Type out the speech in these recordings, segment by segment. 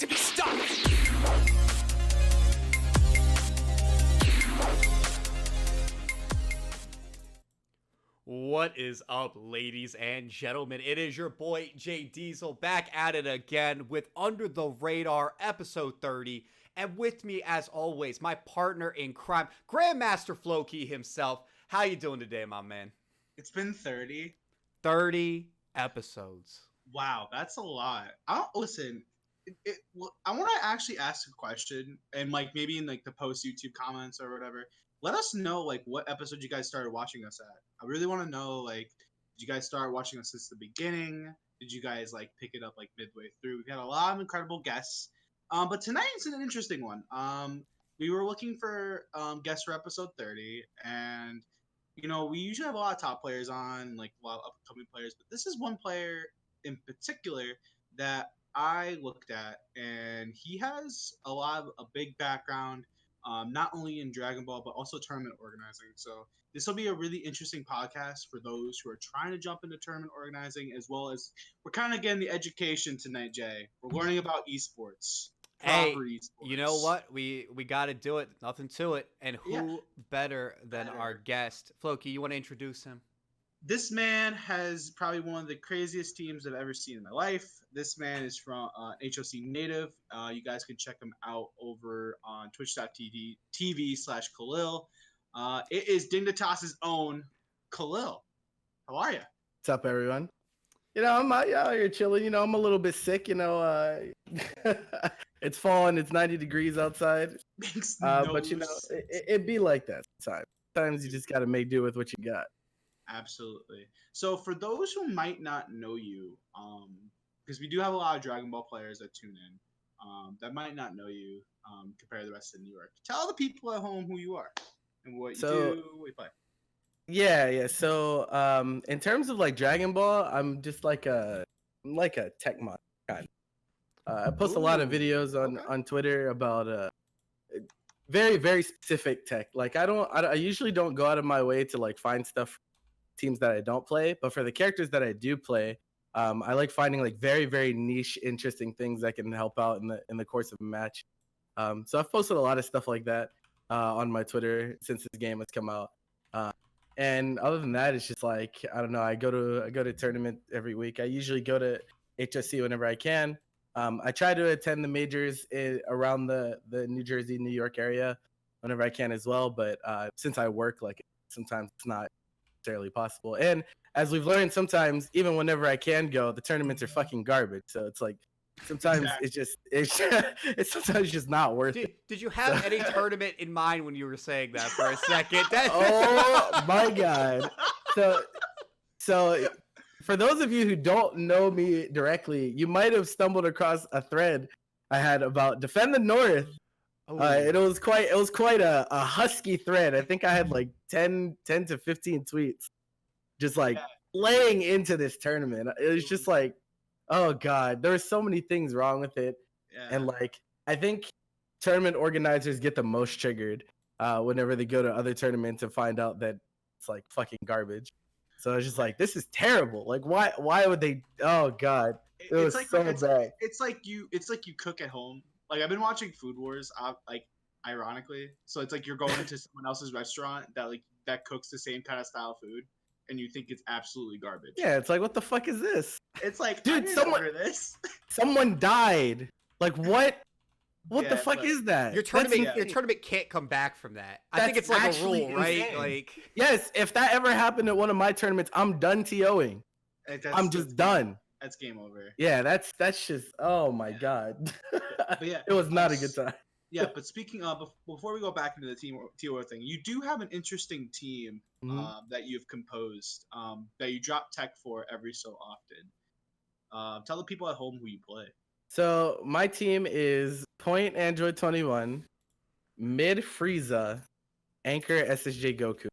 to be stopped! What is up, ladies and gentlemen? It is your boy JDiesel back at it again with Under the Radar episode 30. And with me, as always, my partner in crime, Grandmaster FloKey himself. How you doing today, my man? It's been 30. 30 episodes. Wow, that's a lot. Listen. I want to actually ask a question, and like maybe in like the post YouTube comments or whatever. Let us know like what episode you guys started watching us at. I really want to know like, did you guys start watching us since the beginning? Did you guys like pick it up like midway through? We've had a lot of incredible guests. But tonight's an interesting one. We were looking for guests for episode 30, and you know we usually have a lot of top players on, like a lot of upcoming players, but this is one player in particular that I looked at, and he has a big background, not only in Dragon Ball but also tournament organizing. So this will be a really interesting podcast for those who are trying to jump into tournament organizing, as well as we're kind of getting the education tonight, Jay. We're learning about esports. Hey, Esports. you know what? We got to do it. Nothing to it. And who better than our guest? FloKey, you want to introduce him? This man has probably one of the craziest teams I've ever seen in my life. This man is from HOC native. You guys can check him out over on twitch.tv/Khalil. It is Dignitas's own Khalil. How are you? What's up, everyone? You know, I'm out here chilling. You know, I'm a little bit sick. You know, it's fall and it's 90 degrees outside. But you know, it be like that sometimes. Sometimes you just got to make do with what you got. Absolutely. So for those who might not know you, because we do have a lot of Dragon Ball players that tune in, that might not know you compared to the rest of New York. Tell the people at home who you are and what you do, what you play. Yeah. So in terms of like Dragon Ball, I'm just like a tech mod kind. I post a lot of videos on Twitter about very, very specific tech. Like I usually don't go out of my way to like find stuff teams that I don't play, but for the characters that I do play, I like finding like very, very niche, interesting things that can help out in the course of a match. So I've posted a lot of stuff like that on my Twitter since this game has come out. And other than that, it's just like I don't know. I go to tournament every week. I usually go to HSC whenever I can. I try to attend the majors around the New Jersey, New York area whenever I can as well. But since I work, like sometimes it's not necessarily possible. And as we've learned, sometimes even whenever I can go, the tournaments are fucking garbage. So it's like sometimes it's sometimes just not worth it. Did you have any tournament in mind when you were saying that for a second? Oh my god! So for those of you who don't know me directly, you might have stumbled across a thread I had about Defend the North. It was quite a husky thread. I think I had like 10 to 15 tweets just like laying into this tournament. It was just like, oh god, there were so many things wrong with it. And like I think tournament organizers get the most triggered whenever they go to other tournaments and find out that it's like fucking garbage. So I was just like, this is terrible. Like why would they? Oh god, it's like you cook at home. Like I've been watching Food Wars, like ironically. So it's like you're going into someone else's restaurant that cooks the same kind of style food, and you think it's absolutely garbage. Yeah, it's like what the fuck is this? It's like, dude, someone died. Like what? What the fuck is that? Your tournament can't come back from that. I think it's like a rule, right? Insane. Like yes, if that ever happened at one of my tournaments, I'm done TOing. I'm just done. That's game over. Yeah, that's just oh my god. But yeah, it was not a good time. Yeah, but speaking of, before we go back into the TOR thing, you do have an interesting team that you've composed that you drop tech for every so often. Tell the people at home who you play. So my team is Point Android 21, Mid Frieza, Anchor SSJ Goku.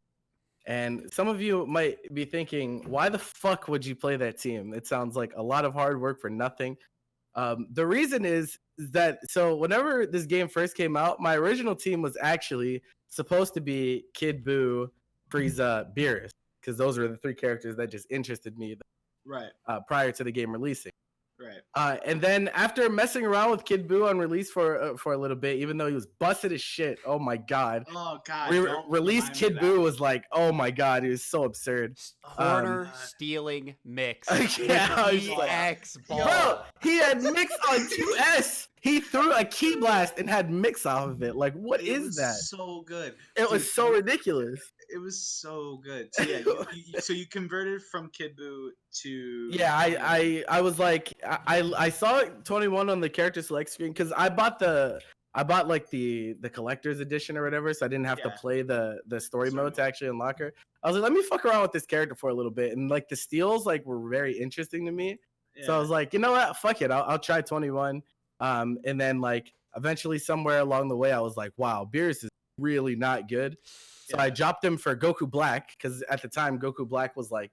And some of you might be thinking, why the fuck would you play that team? It sounds like a lot of hard work for nothing. The reason is that, so whenever this game first came out, my original team was actually supposed to be Kid Buu, Frieza, Beerus, because those were the three characters that just interested me right prior to the game releasing. And then after messing around with Kid Buu on release for a little bit, even though he was busted as shit, oh my god. Oh god. Release Kid Buu was like, oh my god, he was so absurd. Corner stealing mix. Yeah, with EX ball. Bro, he had mix on 2S. He threw a key blast and had mix off of it. Like, what is that? So good. It was so ridiculous. It was so good. So yeah, so you converted from Kid Buu to I was like I saw 21 on the character select screen because I bought like the collector's edition or whatever, so I didn't have to play the story mode to actually unlock her. I was like, let me fuck around with this character for a little bit, and like the steals like were very interesting to me. Yeah. So I was like, you know what, fuck it, I'll try 21. And then like eventually somewhere along the way, I was like, wow, Beerus is really not good. So I dropped him for Goku Black because at the time Goku Black was like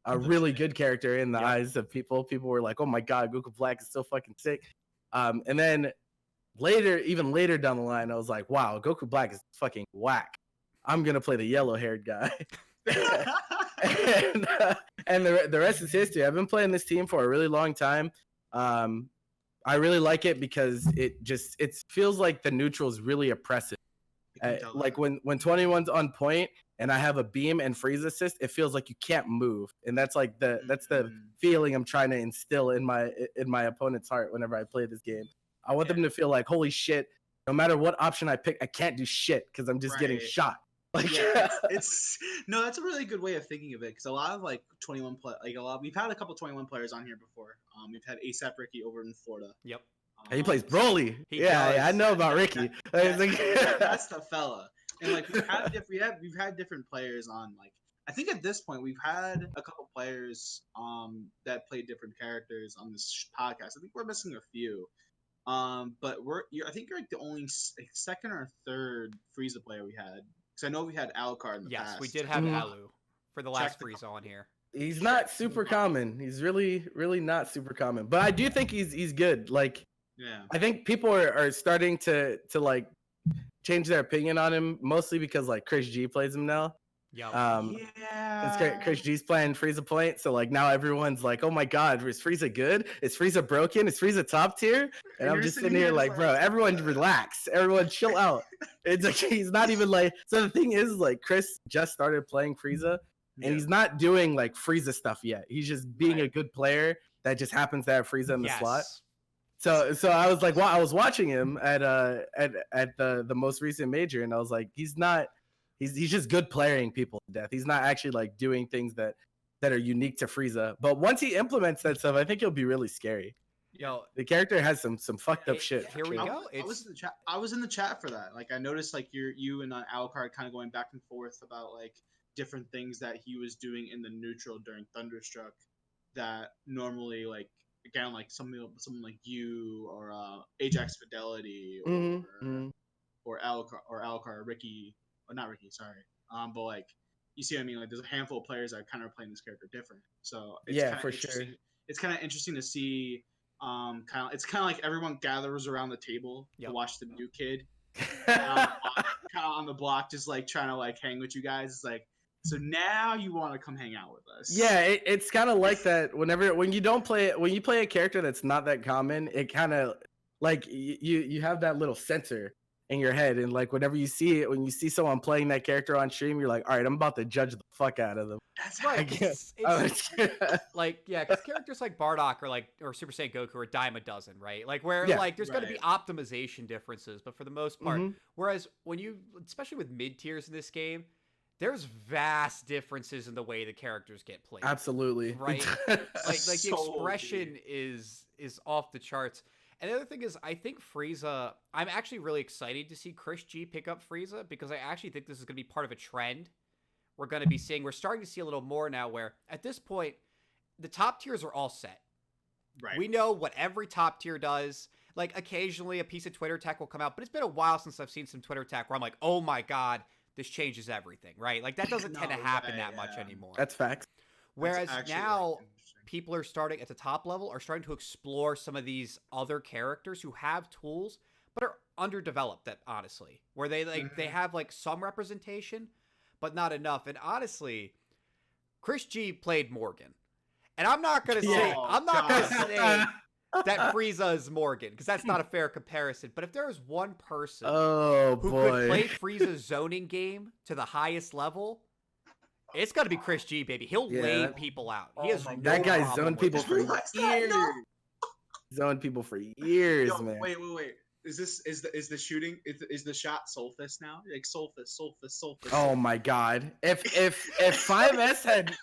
a really good character in the eyes of people. People were like, oh my god, Goku Black is so fucking sick. And then even later down the line, I was like, wow, Goku Black is fucking whack. I'm gonna play the yellow-haired guy. and the rest is history. I've been playing this team for a really long time. I really like it because it feels like the neutral is really oppressive. Like when 21's on point and I have a beam and freeze assist, it feels like you can't move, and that's like that's the feeling I'm trying to instill in my opponent's heart whenever I play this game. I want them to feel like, holy shit, no matter what option I pick, I can't do shit because I'm just getting shot. Like, it's no, that's a really good way of thinking of it, because a lot of like 21 we've had a couple 21 players on here before. We've had ASAP Ricky over in Florida. Yep. He plays Broly. Yeah, I know about Ricky. That's the fella. And like we've had different players on. Like I think at this point we've had a couple players that played different characters on this podcast. I think we're missing a few. But I think you're like the only second or third Frieza player we had. Because I know we had Alucard in the past. Yes, we did have Alu for the last Frieza on here. He's not super common. He's really, really not super common. But I do think he's good. Like, yeah, I think people are starting to like change their opinion on him, mostly because like Chris G plays him now. Yeah. Chris G's playing Frieza Point, so like now everyone's like, "Oh my God, is Frieza good? Is Frieza broken? Is Frieza top tier?" And I'm just sitting here like, "Bro, everyone relax, everyone chill out." It's like he's not even like. So the thing is, like, Chris just started playing Frieza, and he's not doing like Frieza stuff yet. He's just being a good player that just happens to have Frieza in the slot. So I was like, I was watching him at the most recent major, and I was like, he's just good playing people to death. He's not actually like doing things that are unique to Frieza. But once he implements that stuff, I think he'll be really scary. Yo, the character has some fucked up shit. Here we go. I was in the chat for that. Like I noticed like you and Alucard kind of going back and forth about like different things that he was doing in the neutral during Thunderstruck that normally like again like someone like you or Ajax Fidelity or Alucard or Ricky. Not Ricky, sorry. But like, you see what I mean? Like, there's a handful of players that kind of playing this character different. So it's for sure. It's kind of interesting to see. It's kind of like everyone gathers around the table to watch the new kid, kind of on the block, just like trying to like hang with you guys. It's like, so now you want to come hang out with us? Yeah, it's kind of like that. When you play a character that's not that common, it kind of like you have that little sensor in your head, and like whenever you see it, when you see someone playing that character on stream, you're like, all right, I'm about to judge the fuck out of them. That's right. It's like, yeah, because characters like Bardock or Super Saiyan Goku are a dime a dozen, right? Like where like there's going to be optimization differences, but for the most part, whereas when especially with mid tiers in this game, there's vast differences in the way the characters get played. Absolutely, right? like the expression is off the charts. And the other thing is, I think Frieza, I'm actually really excited to see Chris G pick up Frieza, because I actually think this is going to be part of a trend we're going to be seeing. We're starting to see a little more now where, at this point, the top tiers are all set. Right. We know what every top tier does. Like, occasionally a piece of Twitter tech will come out, but it's been a while since I've seen some Twitter tech where I'm like, oh my God, this changes everything, right? Like, that doesn't tend to happen that much anymore. That's facts. Whereas now, people are starting at the top level, are starting to explore some of these other characters who have tools, but are underdeveloped, that honestly, where they they have like some representation, but not enough. And honestly, Chris G played Morgan. And I'm not going to say, that Frieza is Morgan, because that's not a fair comparison. But if there is one person Oh who boy. could play Frieza's zoning game to the highest level, it's got to be Chris G, baby. He'll Yeah, lane that- people out. Oh He has my no That guy's problem zoned with people it. for What's that? years. No. Zoned people for years, Yo, man. wait. Is the shooting is the shot Soulfist now? Like Soulfist. Oh my god. If 5S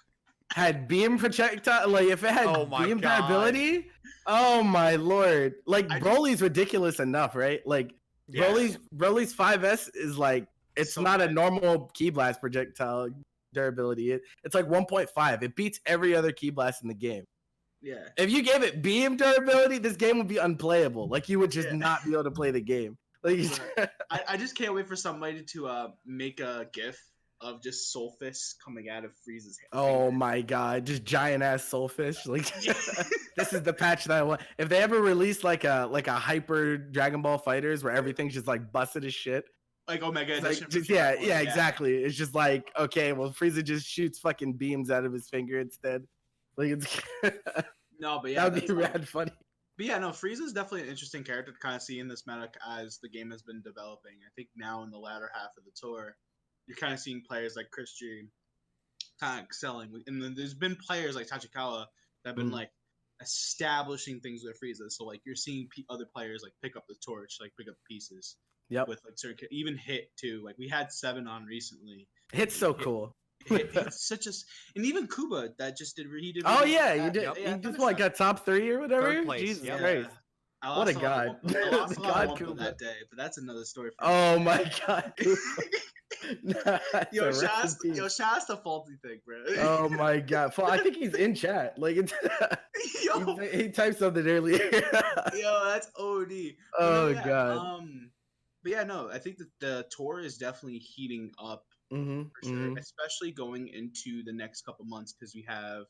had beam projectile, like if it had Oh my beam God. durability, oh my lord. Like I- Broly's ridiculous enough, right? Like Yes. Broly's 5S is like it's So not a bad. normal key blast projectile durability. It's like 1.5. It beats every other key blast in the game. Yeah. If you gave it beam durability, this game would be unplayable. Like you would just Yeah. not be able to play the game. Like I just can't wait for somebody to make a GIF of just Soulfist coming out of Frieza's hand. oh my god, just giant ass soulfish. Like Yeah. this is the patch that I want. If they ever release like a hyper Dragon Ball Fighters where everything's just like busted as shit. Like Omega It's Edition. like, for just, yeah, Dragon Ball, yeah, exactly. It's just like, okay, well, Frieza just shoots fucking beams out of his finger instead. Like it's No, but yeah, that would be that's like- rad funny. But yeah, no, Frieza's definitely an interesting character to kind of see in this meta as the game has been developing. I think now in the latter half of the tour, you're kind of seeing players like Chris G kind of excelling. And then there's been players like Tachikawa that have been Mhm. like establishing things with Frieza. So like you're seeing other players like pick up the torch, like pick up pieces Yep. with like certain, even Hit too. Like we had 7 on recently. Hit's so Hit- cool. It's such a, and even Kuba that just did. He did. Oh really yeah, well you with did. that. You Yeah, just finished what that. got top 3 or whatever? Third place, Jesus yep. Christ. I What a lost god. lot of- I lost The a lot god of Wumpa Kuba. that day, but that's another story. For Oh my god. yo, So rest in peace. Shaz the faulty thing, bro. Oh my god. I think he's in chat. Like it's yo, he typed something earlier. yo, that's OD. But Oh, yeah, God. But yeah, no, I think that the tour is definitely heating up Mm-hmm, for sure, especially going into the next couple months because we have,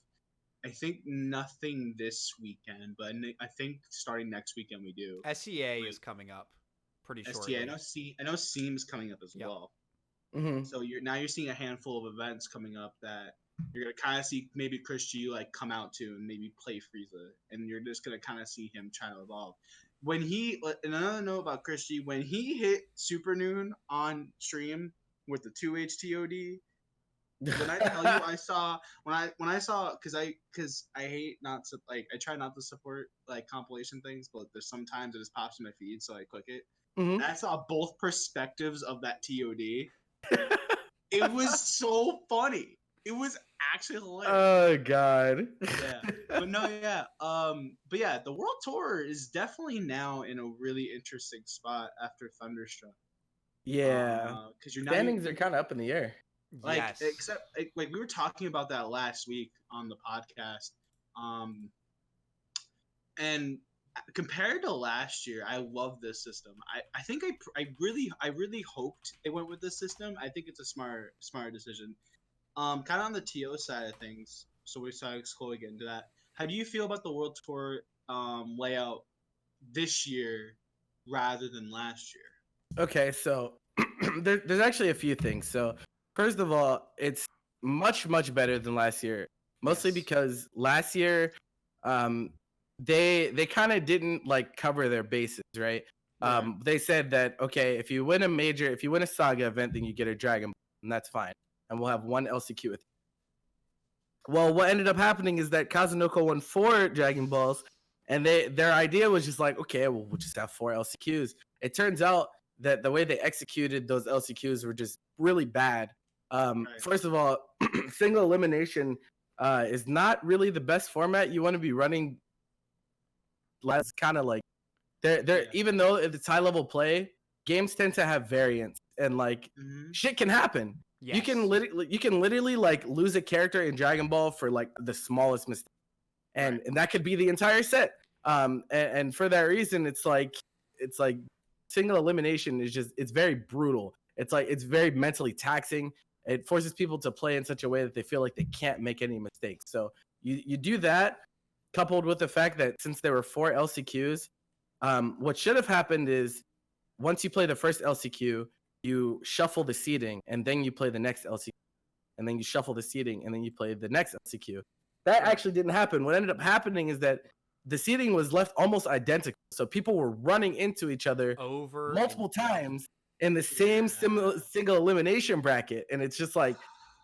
I think, nothing this weekend, but I think starting next weekend we do. SEA is coming up pretty shortly. STA, I know Seam's coming up as Yep. well. Mm-hmm. So you're seeing a handful of events coming up that you're gonna kind of see maybe Chris G like come out to and maybe play Frieza, and you're just gonna kind of see him trying to evolve. When he, and another note about Chris G, when he hit Super Noon on stream with the 2 HTOD, when I tell you I saw when I saw because I hate not to like I try not to support like compilation things, but there's sometimes it just pops in my feed, so I click it. Mhm. And I saw both perspectives of that TOD. It was so funny. It was actually hilarious. Oh god. Yeah, but no, yeah. But yeah, the World Tour is definitely now in a really interesting spot after Thunderstruck. Yeah. Because you're Standings are kind of up in the air. like yes. except like we were talking about that last week on the podcast. And compared to last year, I love this system. I think I really hoped they went with this system. I think it's a smart decision. Kind of on the TO side of things, so we started slowly get into that. How do you feel about the World Tour layout this year rather than last year? Okay, so there's actually a few things. So first of all, it's much better than last year, mostly Yes. because last year, they kind of didn't like cover their bases, right? They said that okay, if you win a Saga event, then you get a Dragon Ball, and that's fine, and we'll have one LCQ with you. Well, what ended up happening is that Kazunoko won 4 Dragon Balls, and their idea was just like, okay, well, we'll just have 4 LCQs. It turns out that the way they executed those LCQs were just really bad. First of all, single elimination is not really the best format. You want to be running less kind of like they're even though it's high level play, games tend to have variance and like shit can happen. Yes. You can literally like lose a character in Dragon Ball for like the smallest mistake, and that could be the entire set. And for that reason, it's like single elimination is just it's very brutal. It's very mentally taxing. It forces people to play in such a way that they feel like they can't make any mistakes. So you do that, coupled with the fact that since there were 4 LCQs, what should have happened is once you play the first LCQ, you shuffle the seeding, and then you play the next LCQ, and then you shuffle the seeding, and then you play the next LCQ. That actually didn't happen. What ended up happening is that the seating was left almost identical. So people were running into each other over multiple and- times in the same single elimination bracket, and it's just like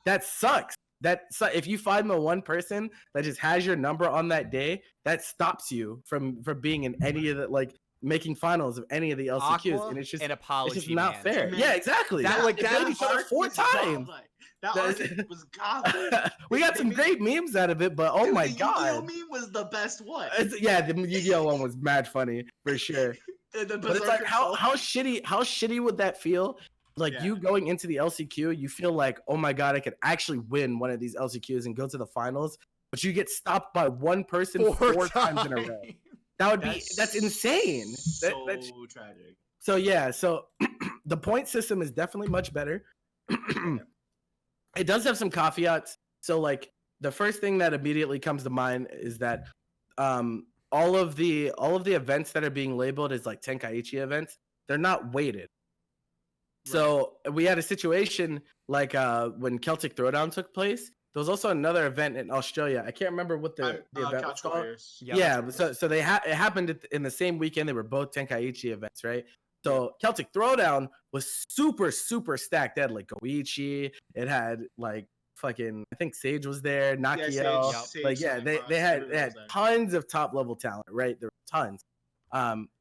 that sucks. If you find the one person that just has your number on that day, that stops you from being in any of the like making finals of any of the LCQs, Aqua and it's just an apology, it's just not man. fair. Man, Yeah, exactly. that, like, They that played each other arc 4 was times. godlike. That arc was godlike. We got They some made- great memes out of it, but oh Dude, my the Yu-Gi-Oh god, meme was the best one. yeah, the Yu-Gi-Oh one was mad funny for sure. The But it's like Berserker how Soul. shitty would that feel? Like Yeah. you going into the LCQ, you feel like, oh my god, I could actually win one of these LCQs and go to the finals, but you get stopped by one person 4 times in a row. That would that's insane. So That's tragic. so yeah. So the point system is definitely much better. It does have some caveats. So like the first thing that immediately comes to mind is that all of the events that are being labeled as like Tenkaichi events, they're not weighted. So we had a situation like when Celtic Throwdown took place. There was also another event in Australia. I can't remember what the event was called. Yep. Yeah, so it happened in the same weekend. They were both Tenkaichi events, right? So Celtic Throwdown was super stacked. They had like Goichi. It had like fucking, I think Sage was there, Nakiel. Sage, Like yeah, they had tons of top level talent, right? There were tons.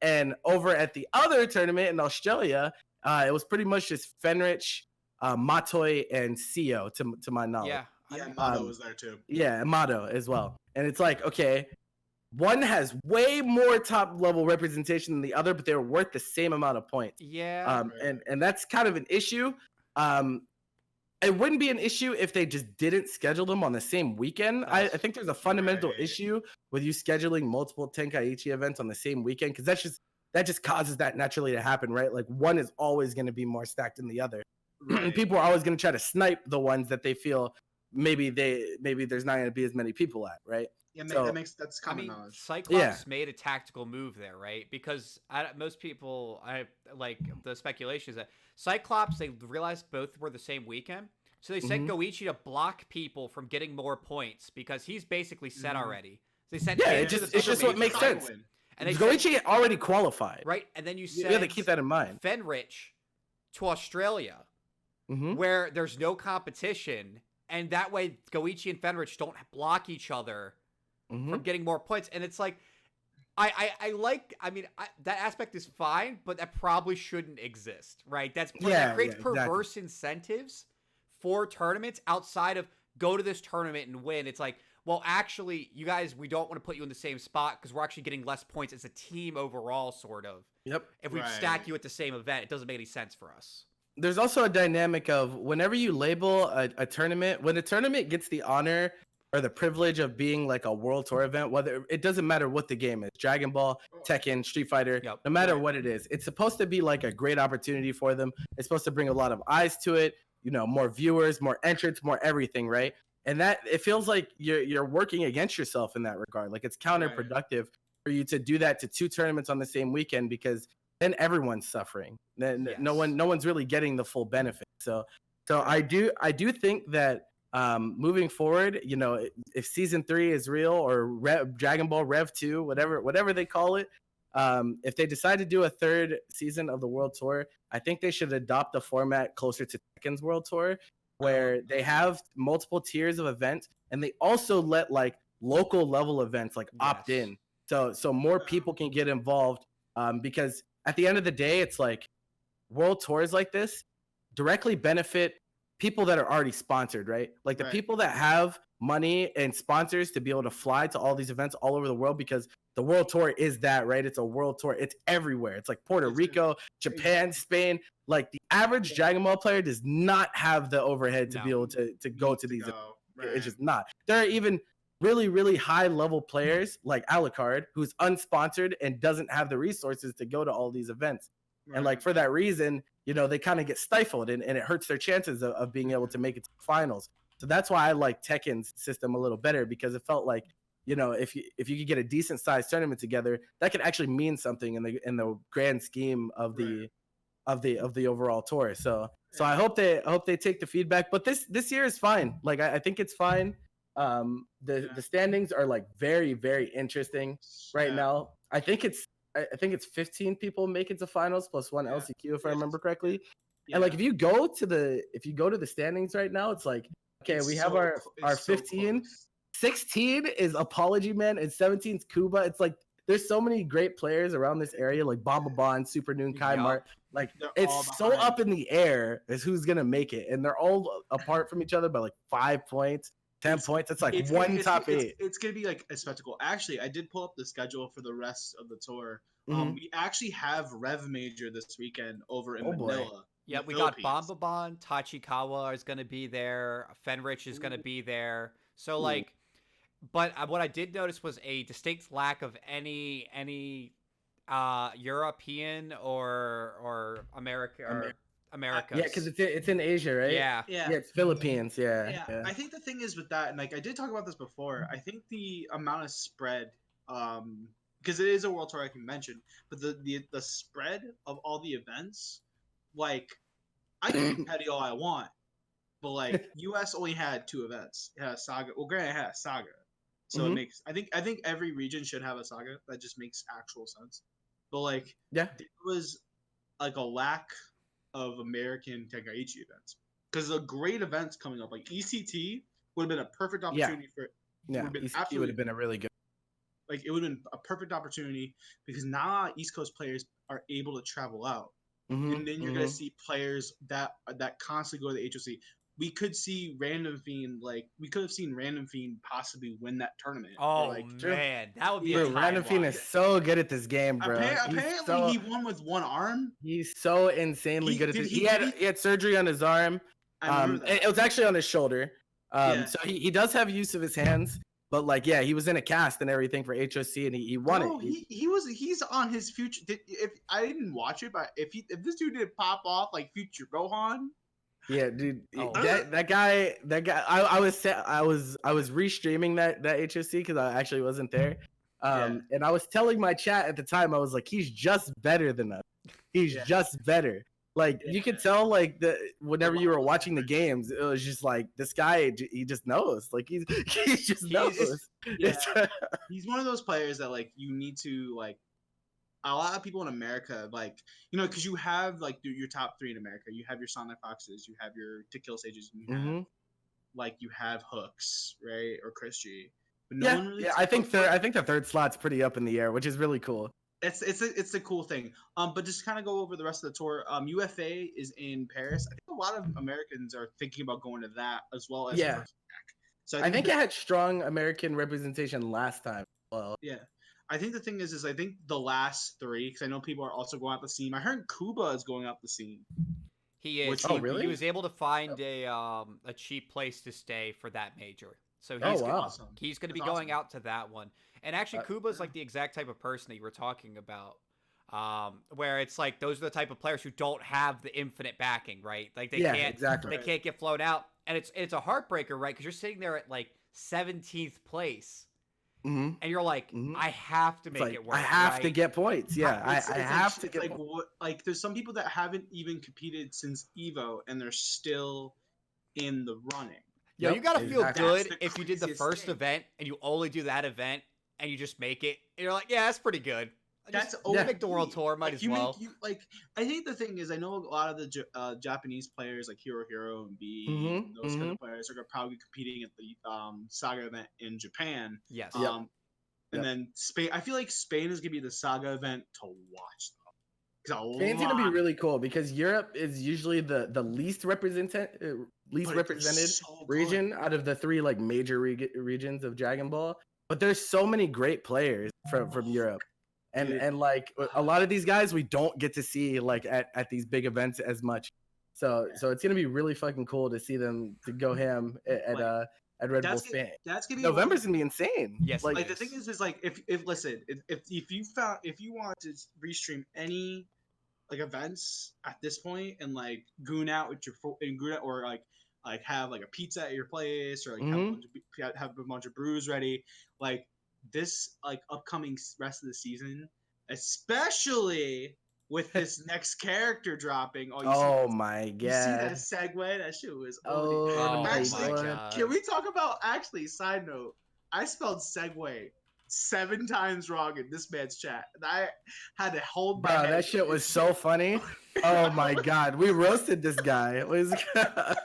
And over at the other tournament in Australia, it was pretty much just Fenrich, Matoi, and Sio to my knowledge. Yeah. Yeah, Mato was there too. Yeah, and Mato as well. And it's like, okay, one has way more top level representation than the other, but they're worth the same amount of points. Yeah. And that's kind of an issue. It wouldn't be an issue if they just didn't schedule them on the same weekend. I think there's a fundamental issue with you scheduling multiple Tenkaichi events on the same weekend, because that just causes that naturally to happen, right? Like one is always going to be more stacked than the other. And people are always going to try to snipe the ones that they feel maybe there's not going to be as many people at, right? Yeah, So, that's common knowledge. Cyclops made a tactical move there, right? Because most people, like the speculation is that Cyclops, they realized both were the same weekend, so they sent Goichi to block people from getting more points because he's basically set already. So they sent it's just what makes sense. And they Goichi already qualified, right? And then you have to keep that in mind. Fenrich to Australia, where there's no competition, and that way Goichi and Fenrich don't block each other from getting more points. And it's like, that aspect is fine, but that probably shouldn't exist, right? That creates perverse incentives for tournaments outside of go to this tournament and win. It's like, well, actually, you guys, we don't want to put you in the same spot because we're actually getting less points as a team overall, sort of. Yep. If we stack you at the same event, it doesn't make any sense for us. There's also a dynamic of whenever you label a tournament, when a tournament gets the honor or the privilege of being like a World Tour event, whether it doesn't matter what the game is, Dragon Ball, Tekken, Street Fighter, no matter what it is, it's supposed to be like a great opportunity for them. It's supposed to bring a lot of eyes to it, more viewers, more entrants, more everything, right? And that it feels like you're working against yourself in that regard. Like it's counterproductive for you to do that to 2 tournaments on the same weekend, because then everyone's suffering. Then no one's really getting the full benefit. So I do think that moving forward, if season 3 is real, or Dragon Ball Rev 2, whatever they call it, if they decide to do a 3rd season of the World Tour, I think they should adopt a format closer to Tekken's World Tour, where they have multiple tiers of events, and they also let like local level events like opt in, so more people can get involved, because at the end of the day, it's like World Tours like this directly benefit people that are already sponsored, right? Like the people that have money and sponsors to be able to fly to all these events all over the world, because the World Tour is that, right? It's a World Tour. It's everywhere. It's like Puerto Rico, Japan, Spain. Like the average Dragon Ball player does not have the overhead to be able to go to these. It's just not. There are even really, really high level players like Alucard, who's unsponsored and doesn't have the resources to go to all these events. And like for that reason, they kind of get stifled, and it hurts their chances of being able to make it to the finals. So that's why I like Tekken's system a little better, because it felt like, if you could get a decent sized tournament together, that could actually mean something in the grand scheme of the overall tour. So I hope they take the feedback. But this year is fine. Like I think it's fine. The standings are like very very interesting right Yeah. now. I think it's 15 people make it to finals plus one Yeah. LCQ if I Yeah. remember correctly. Yeah. And like if you go to the standings right now, it's like okay, It's we have so our cl- our it's so 15, close. 16 is Apology Man, and 17 is Kuba. It's like there's so many great players around this area, like Bomba Bond, Super Noon, Kai Mart. Yup. Like They're all it's so behind. up in the air as who's gonna make it, and they're all apart from each other by like 5 points, 10 It's points. It's like it's gonna one top eight. it's gonna be like a spectacle. Actually, I did pull up the schedule for the rest of the tour. Mhm. We actually have Rev Major this weekend over in Oh, boy. Manila. in Yeah, the we got Philippines. Bombabon, Tachikawa is going to be there, Fenrich is going to be there. So Ooh. like, but what I did notice was a distinct lack of any European or America or Amer- Americas. Yeah, because it's in Asia, right? Yeah. Yeah. Yeah, it's Philippines. Yeah, Yeah, yeah. I think the thing is with that, and like I did talk about this before. I think the amount of spread, because it is a world tour, I can mention, but the spread of all the events, like I can be petty all I want, but like U.S. only had 2 events. It had a saga. Well, granted, it had a saga, so it Mhm. makes. I think every region should have a saga. That just makes actual sense. But like, Yeah. there was like a lack of American Tenkaichi events because the great events coming up, like ECT, would have been a perfect Yeah. opportunity for. Yeah, Would have been ECT would absolutely have been a really good. like it would have been a perfect opportunity because now East Coast players are able to travel out, and then you're gonna see players that constantly go to the HOC. We could see Random Fiend we could have seen Random Fiend possibly win that tournament. Oh like True. man, that would be Yeah. a Bro, Random Fiend timeline. is so good at this game, bro. apparently he won with one arm. He's so insanely good at this. He had surgery on his arm. I remember that. It was actually on his shoulder. Yeah. So he does have use of his hands, but like yeah, he was in a cast and everything for HOC, and he won Bro, it. he's on his future. If I didn't watch it, but if this dude did pop off like future Gohan, Yeah, dude. Oh. That guy. I was restreaming that HOC because I actually wasn't there. And I was telling my chat at the time, I was like, he's just better than us. He's Yeah. just better. Like you could tell, like whenever you were level is watching the different. games, it was just like this guy. He just knows. Like he just knows. Yeah. He's one of those players that like you need to like. A lot of people in America, like because you have like your top 3 in America. You have your Sonic Foxes, you have your To Kill Sages, and you have Mhm. like you have Hooks, right, or Chris G. But Yeah, one really. yeah. I think the third slot's pretty up in the air, which is really cool. It's a cool thing. But just kind of go over the rest of the tour. UFA is in Paris. I think a lot of Americans are thinking about going to that as well as Yeah. First Attack. So I think it had strong American representation last time. Well, yeah. I think the thing is I think the last 3, because I know people are also going out the scene. I heard Kuba is going out the scene. He is. Which- He, Oh, really? he was able to find a cheap place to stay for that major. So Oh, he's wow. Awesome. he's going to be That's going awesome. out to that one. And actually, Kuba's like the exact type of person that you were talking about, where it's like those are the type of players who don't have the infinite backing, right? Like they Yeah, can't exactly. they can't get flown out, and it's a heartbreaker, right? Because you're sitting there at like 17th place, Mhm. and you're like, Mhm. I have to It's make like, it work. I have to right? get points. Yeah, I have to get like points. what like there's some people that haven't even competed since Evo and they're still in the running. Yo, Yep, you gotta feel exactly. good That's the if you did the craziest first thing. event and you only do that event and you just make it. And you're like, yeah, that's pretty good. That's Just make the world tour. Might like, as you well. I think the thing is, I know a lot of the Japanese players like Hero and B Mhm, and those kind mhm. of players are probably competing at the Saga event in Japan. Yes. Yep. And Yep. then Spain. I feel like Spain is gonna be the Saga event to watch though. 'Cause Spain's gonna be really cool because Europe is usually the least represented so good. region out of the 3 like major regions of Dragon Ball. But there's so many great players from Europe, and Dude. and like a lot of these guys we don't get to see like at these big events as much. So it's gonna be really fucking cool to see them to go ham at Red Bull That's Spain. that's gonna be November's gonna be insane. Yes, like like the thing is like if listen if you want to restream any like events at this point and like goon out with your and goon out or like have like a pizza at your place or like have a bunch of brews ready like this like upcoming rest of the season, especially with this next character dropping. Oh, Oh my you see that god. segue? That shit was Oh Oh my Actually, my god. can god. we talk about side note? I spelled segue 7 times wrong in this man's chat. And I had to hold my Bro, head. that shit was so funny. Oh my god. We roasted this guy. It was I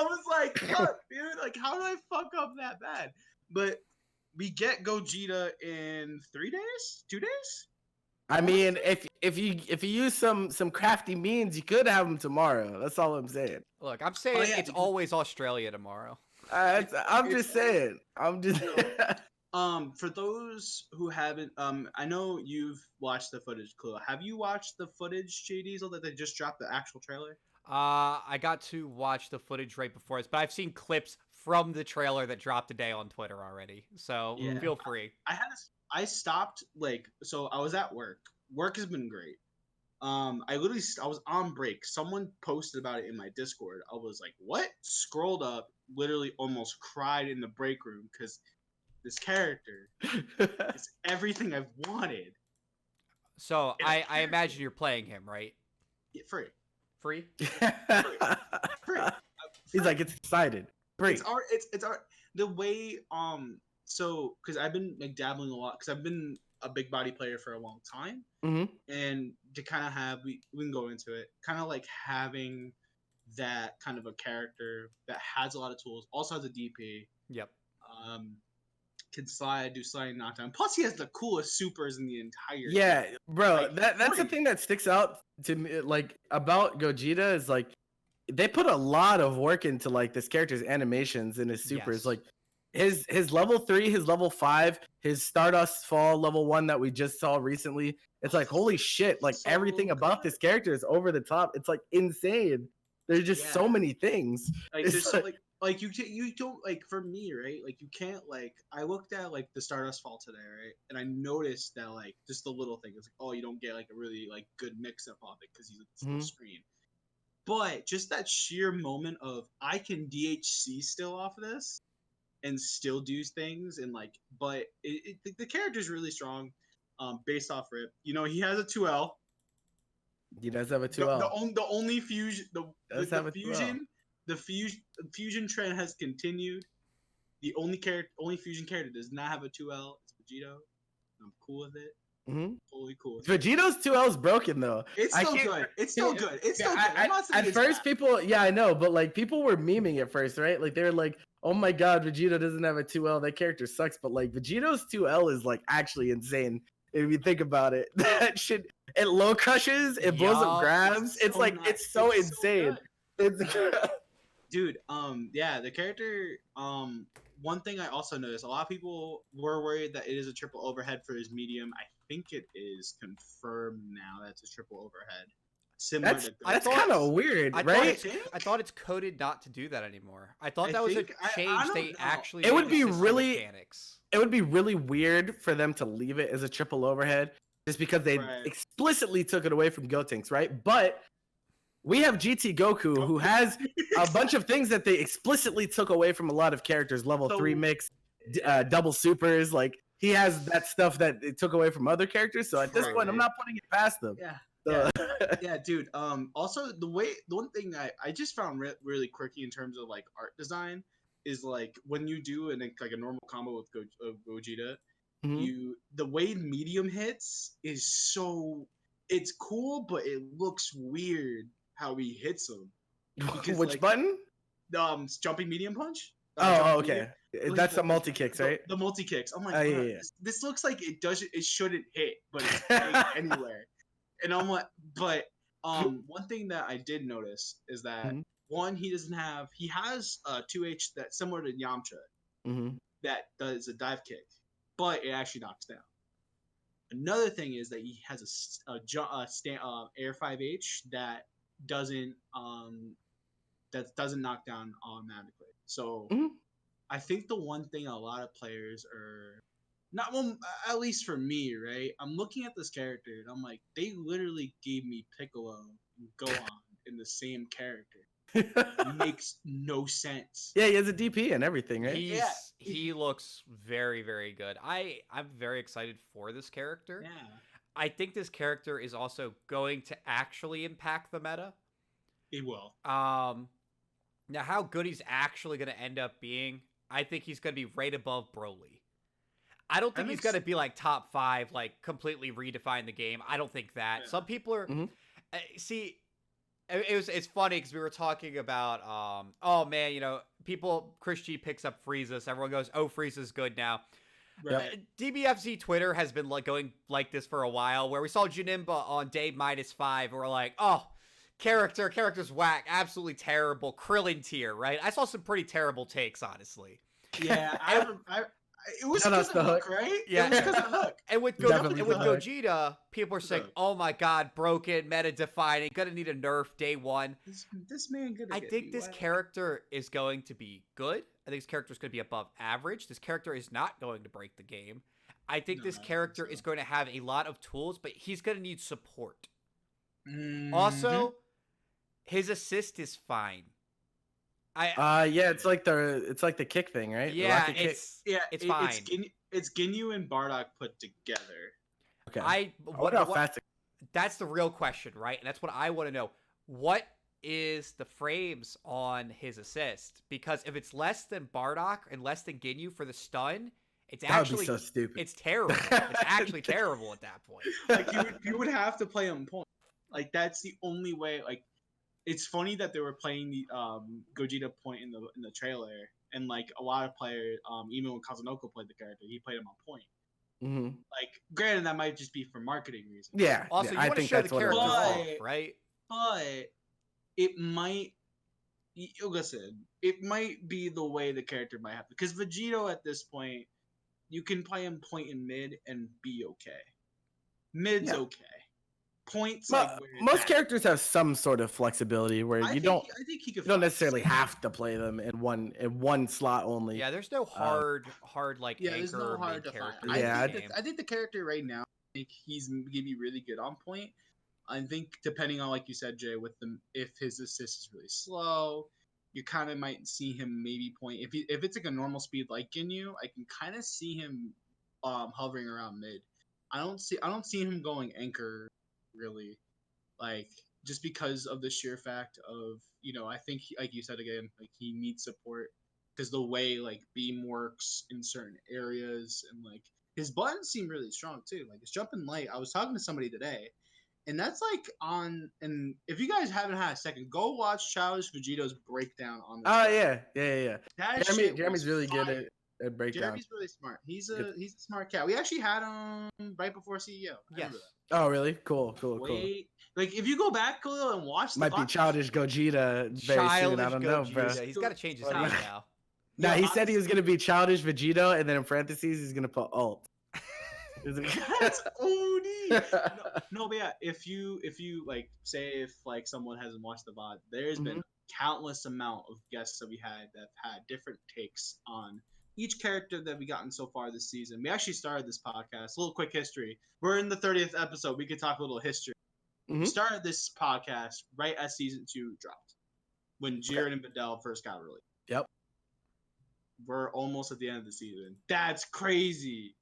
was like, fuck, dude. Like, how did I fuck up that bad? But we get Gogeta in 3 days? 2 days? I mean, if you use some crafty means, you could have him tomorrow. That's all I'm saying. Look, I'm saying yeah, it's because- always Australia tomorrow. I'm just saying. I'm just. For those who haven't, I know you've watched the footage, Clue. Have you watched the footage, JDiesel, that they just dropped the actual trailer? I got to watch the footage right before this, but I've seen clips from the trailer that dropped today on Twitter already. So Yeah. feel free. I stopped, like, so I was at work. Work has been great. I was on break. Someone posted about it in my Discord. I was like, what? Scrolled up, literally almost cried in the break room because this character is everything I've wanted. So In a I character. imagine you're playing him, right? Yeah, free. Free? Free. He's like, it's excited. Free. It's art. It's art. The way so because I've been like dabbling a lot because I've been a big body player for a long time, and to kind of have we can go into it, kind of like having that kind of a character that has a lot of tools, also has a DP, Yep. can slide, do sliding knockdown. Plus, he has the coolest supers in the entire. Yeah, bro. Like, That's the free. thing that sticks out to me, like about Gogeta is like they put a lot of work into like this character's animations and his supers. Yes. Like his level 3, his level 5, his Stardust Fall level 1 that we just saw recently. It's like holy shit! Like So everything about good. this character is over the top. It's like insane. There's just so Yeah. many things. Like It's there's like you don't like for me, right? Like you can't like I looked at like the Stardust Fall today, right? And I noticed that like just the little thing is like, oh, you don't get like a really like good mix up of it because he's on the screen. But just that sheer moment of I can DHC still off of this and still do things and like, but the character's really strong, based off rip. You know, he has a 2L. He does have a The, 2L. the only fusion Does have a 2L. the fusion trend has continued. The only fusion character does not have a 2L. It's Vegito. I'm cool with it. Totally cool with it. Vegito's 2L is broken though. It's still good. It's still good. It's still good. I'm not saying At it's first, bad. people, yeah, I know, but like people were memeing at first, right? Like they were like, "Oh my god, Vegito doesn't have a 2L. That character sucks." But like Vegito's 2L is like actually insane if you think about it. That shit, it low crushes, it blows up Yup. grabs. It's So like nice. it's so It's so insane. It's Dude, yeah, the character, one thing I also noticed, a lot of people were worried that it is a triple overhead for his medium. I think it is confirmed now that it's a triple overhead. Similar that's to that's Goku. kind of weird, I right? thought it's coded not to do that anymore. I thought I that was a think- I change don't they know. actually It made would to be system really- mechanics. It would be really weird for them to leave it as a triple overhead just because they Right. explicitly took it away from Gotenks, right? But we have GT Goku who has a bunch of things that they explicitly took away from a lot of characters. Level So- 3 mix, double supers. Like he has that stuff that it took away from other characters. So at this point, I'm not putting it past them. Yeah. So- Yeah, dude. Also, the one thing I just found really quirky in terms of like art design is like when you do like a normal combo with Gogeta, Mhm. the way medium hits is so it's cool, but it looks weird how he hits them. Because, Which like, button? Jumping medium punch. Oh, Jumping okay. medium- That's the multi kicks, right? The multi kicks. I'm like, Oh, yeah, "Bruh, yeah. this looks like it shouldn't hit, but it's hitting anywhere. And I'm like, but one thing that I did notice is that Mhm. one, he has a 2H that's similar to Yamcha Mhm. that does a dive kick, but it actually knocks down. Another thing is that he has air 5H that doesn't knock down automatically. So Mhm. I think the one thing a lot of players are not, well, at least for me, right? I'm looking at this character and I'm like, they literally gave me Piccolo and Gohan in the same character. It makes no sense. Yeah, he has a DP and everything, right? He looks very, very good. I'm very excited for this character. Yeah. I think this character is also going to actually impact the meta. He will. Now how good he's actually going to end up being, I think he's going to be right above Broly. I don't think he's going to be like top 5, like completely redefine the game. I don't think that. Yeah. Some people are see. It's funny because we were talking about oh man, you know, Chris G picks up Frieza's. Everyone goes, oh, Frieza's good now. Right. DBFZ Twitter has been like going like this for a while, where we saw Janimba on day -5 and we're like, oh, character's whack, absolutely terrible, Krillin tier, right? I saw some pretty terrible takes, honestly. Yeah, it was because of Hook, right? Yeah, it was because of Hook. And with Gogeta, people are saying, "Oh my God, broken, meta defining, gonna need a nerf day 1." This man gonna. I think this character is going to be good. I think this character is going to be above average. This character is not going to break the game. I think this character is going to have a lot of tools, but he's going to need support. Also, his assist is fine. Yeah, it's like the kick thing, right? Yeah, it's fine. It's Ginyu and Bardock put together. Okay. That's the real question, right? And that's what I want to know. What is the frames on his assist? Because if it's less than Bardock and less than Ginyu for the stun, it's actually so stupid. It's terrible. It's actually terrible at that point. Like you would have to play him point. Like that's the only way. Like it's funny that they were playing the Gogeta point in the trailer, and like a lot of players, even when Kazunoko played the character, he played him on point. Like, granted, that might just be for marketing reasons. Yeah. Also, you want to show the character off, right? But it might. Listen, it might be the way the character might have to, because Vegito at this point, you can play him point and mid and be okay. Mid's okay. Points. Most characters have some sort of flexibility where I think he could. You don't necessarily have to play them in one slot only. Yeah, there's no hard like anchor there's no hard mid character. Yeah, I think the character right now, I think he's gonna be really good on point. I think depending on, like you said, Jay, with if his assist is really slow, you kind of might see him maybe point. If it's like a normal speed like Ginyu, I can kind of see him hovering around mid. I don't see him going anchor really, like, just because of the sheer fact of, I think like you said again, like he needs support because the way like Beam works in certain areas, and like his buttons seem really strong too. Like his jumping light. I was talking to somebody today, and that's like and if you guys haven't had a second, go watch Childish Vegito's breakdown on this. Oh yeah. Jeremy's really fire. good at breakdown. Jeremy's really smart. He's a smart cat. We actually had him right before CEO. Yes. Oh really? Cool. Like if you go back, Khalil, and watch might be Childish Gogeta very soon. I don't know, bro. He's got to change his name now. No, he said he was gonna be Childish Vegito, and then in parentheses he's gonna put alt. That's OD. No, but yeah, if you like say if like someone hasn't watched the VOD, there's been countless amount of guests that we had that have had different takes on each character that we gotten so far this season. We actually started this podcast. A little quick history. We're in the 30th episode. We could talk a little history. We started this podcast right as season 2 dropped, when Jiren and Videl first got released. Yep. We're almost at the end of the season. That's crazy.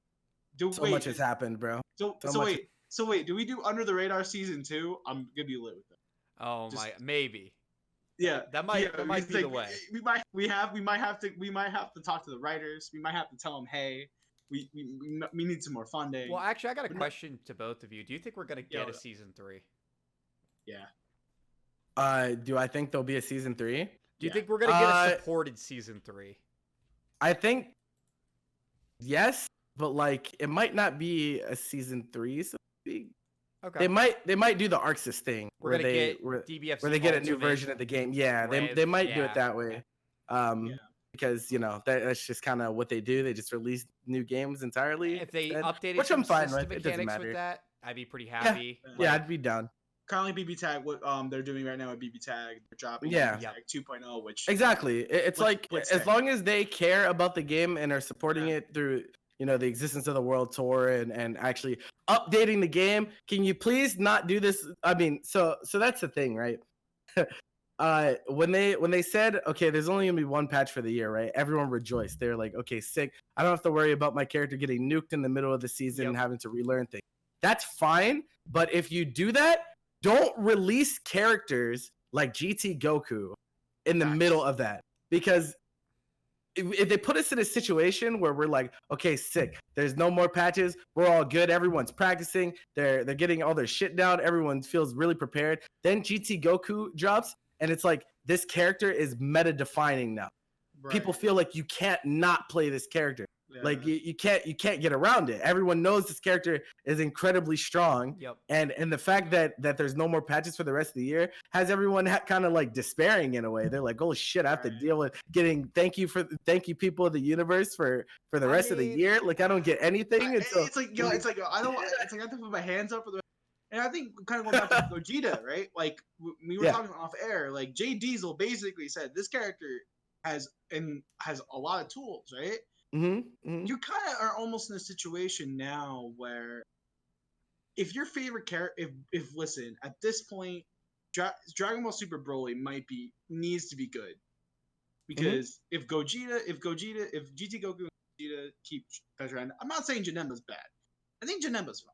Much has happened, bro. So wait. Do we do Under the Radar season 2? I'm gonna be lit with it. Oh maybe. Yeah, that might be the way. We might have to talk to the writers. We might have to tell them, hey, we need some more funding. Well, actually, I got a question to both of you. Do you think we're gonna get a season 3? Yeah. Do I think there'll be a season 3? Do you think we're gonna get a supported season 3? I think yes, but like it might not be a season 3. So okay. They might do the Arxis thing where they get a new version of the game. Yeah, they might do it that way. Because that's just kind of what they do. They just release new games entirely. If they updated which I'm fine with, it doesn't matter. With that, I'd be pretty happy. Yeah, I'd be down. Currently, BB Tag, what they're doing right now with BB Tag, they're dropping BB Tag 2.0, which exactly. It's like as long as they care about the game and are supporting it through the existence of the World Tour and actually updating the game. Can you please not do this? I mean, so that's the thing, right? When they said, okay, there's only gonna be one patch for the year, right? Everyone rejoiced. They're like, okay, sick. I don't have to worry about my character getting nuked in the middle of the season and having to relearn things. that's fine. But if you do that, don't release characters like GT Goku in the middle of that, because if they put us in a situation where we're like, okay, sick, there's no more patches, we're all good, everyone's practicing, they're getting all their shit down, everyone feels really prepared, then GT Goku drops, and it's like this character is meta defining now. Right. People feel like you can't not play this character. Yeah. Like you can't get around it. Everyone knows this character is incredibly strong. Yep. And the fact that there's no more patches for the rest of the year has everyone kind of like despairing in a way. They're like, oh shit, I have to deal with getting thank you people of the universe for the rest of the year. Like I don't get anything. It's like I have to put my hands up for the. And I think kind of going back to Gogeta, right? Like we were talking off air. Like JDiesel basically said this character has a lot of tools, right? Mm-hmm. You kind of are almost in a situation now where if your favorite character, if listen, at this point, Dragon Ball Super Broly needs to be good, because if GT Goku and Gogeta keep treasuring, I'm not saying Janemba's bad. I think Janemba's fine.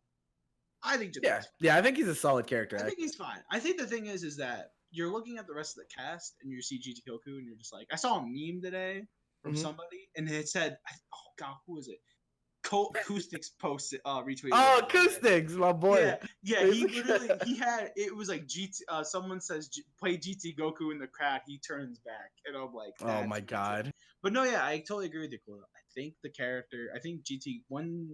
I think Janemba's fine. Yeah, I think he's a solid character. I think he's fine. I think the thing is that you're looking at the rest of the cast and you see GT Goku and you're just like, I saw a meme today from somebody and it said, oh god, who is it? Acoustics posted, retweeted. Oh, Acoustics, my boy. Yeah. He literally it was like someone says play GT Goku in the crowd, he turns back, and I'm like, oh my god. But no, yeah, I totally agree with you, Khalil. I think the character, GT when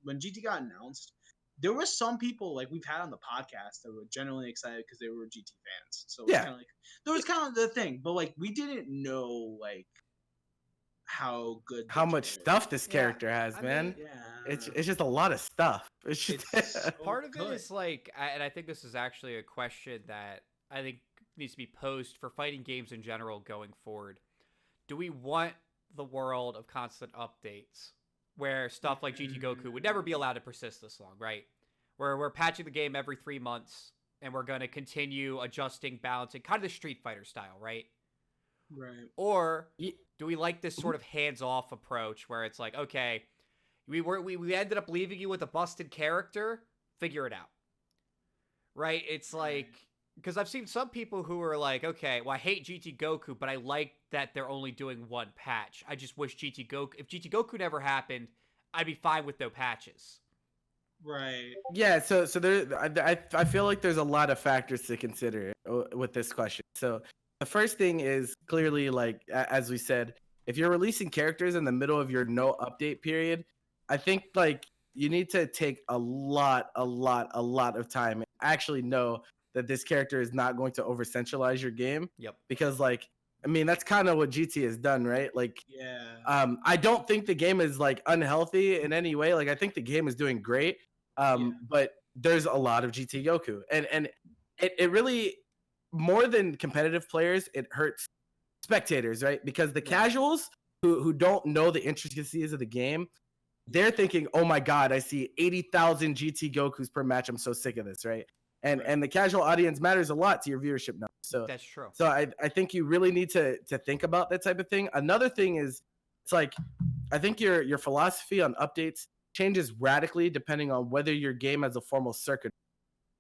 GT got announced, there were some people like we've had on the podcast that were genuinely excited because they were GT fans. So it was kind of like there was kind of the thing, but like we didn't know like how much stuff this character has, man. It's just a lot of stuff. It's just part of it is like, and I think this is actually a question that I think needs to be posed for fighting games in general going forward. Do we want the world of constant updates where stuff like GT Goku would never be allowed to persist this long, right? Where we're patching the game every 3 months and we're going to continue adjusting, balancing, kind of the Street Fighter style, right? Right. Or do we like this sort of hands-off approach where it's like, okay, we ended up leaving you with a busted character, figure it out, right? It's like, because I've seen some people who are like, okay, well, I hate GT Goku, but I like that they're only doing one patch. I just wish if GT Goku never happened, I'd be fine with no patches. Right. Yeah, so there, I feel like there's a lot of factors to consider with this question. So the first thing is clearly, like, as we said, if you're releasing characters in the middle of your no update period, I think like you need to take a lot of time and actually know that this character is not going to over centralize your game. Yep. Because like, I mean, that's kind of what GT has done, right? Like, I don't think the game is like unhealthy in any way. Like, I think the game is doing great. But there's a lot of GT Goku, and it really, more than competitive players, it hurts spectators, right? Because the casuals who don't know the intricacies of the game, they're thinking, oh my god, I see 80,000 GT Gokus per match, I'm so sick of this, right? And the casual audience matters a lot to your viewership numbers. So that's true. So I think you really need to think about that type of thing. Another thing is, it's like, I think your philosophy on updates changes radically depending on whether your game has a formal circuit.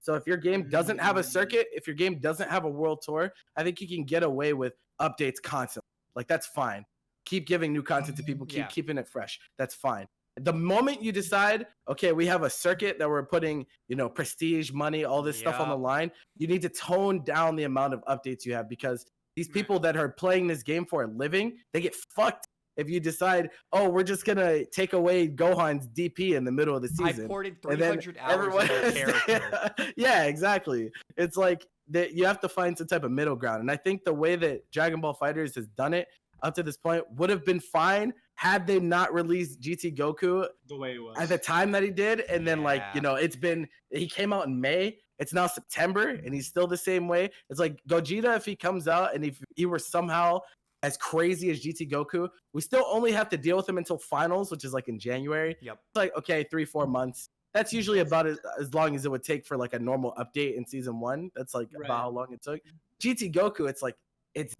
So if your game doesn't have a circuit, if your game doesn't have a world tour, I think you can get away with updates constantly. Like, that's fine. Keep giving new content to people, keep keeping it fresh. That's fine. The moment you decide, okay, we have a circuit that we're putting, prestige, money, all this stuff on the line, you need to tone down the amount of updates you have, because these people that are playing this game for a living, they get fucked if you decide, oh, we're just going to take away Gohan's DP in the middle of the season. I poured in 300 hours of that character. Yeah, exactly. It's like that you have to find some type of middle ground. And I think the way that Dragon Ball FighterZ has done it up to this point would have been fine had they not released GT Goku the way it was at the time that he did. And then he came out in May. It's now September and he's still the same way. It's like Gogeta, if he comes out and if he were somehow as crazy as GT Goku, we still only have to deal with him until finals, which is like in January. Yep. It's like, okay, 3-4 months. That's usually about as long as it would take for like a normal update in season 1. That's like about how long it took. GT Goku, it's like, it's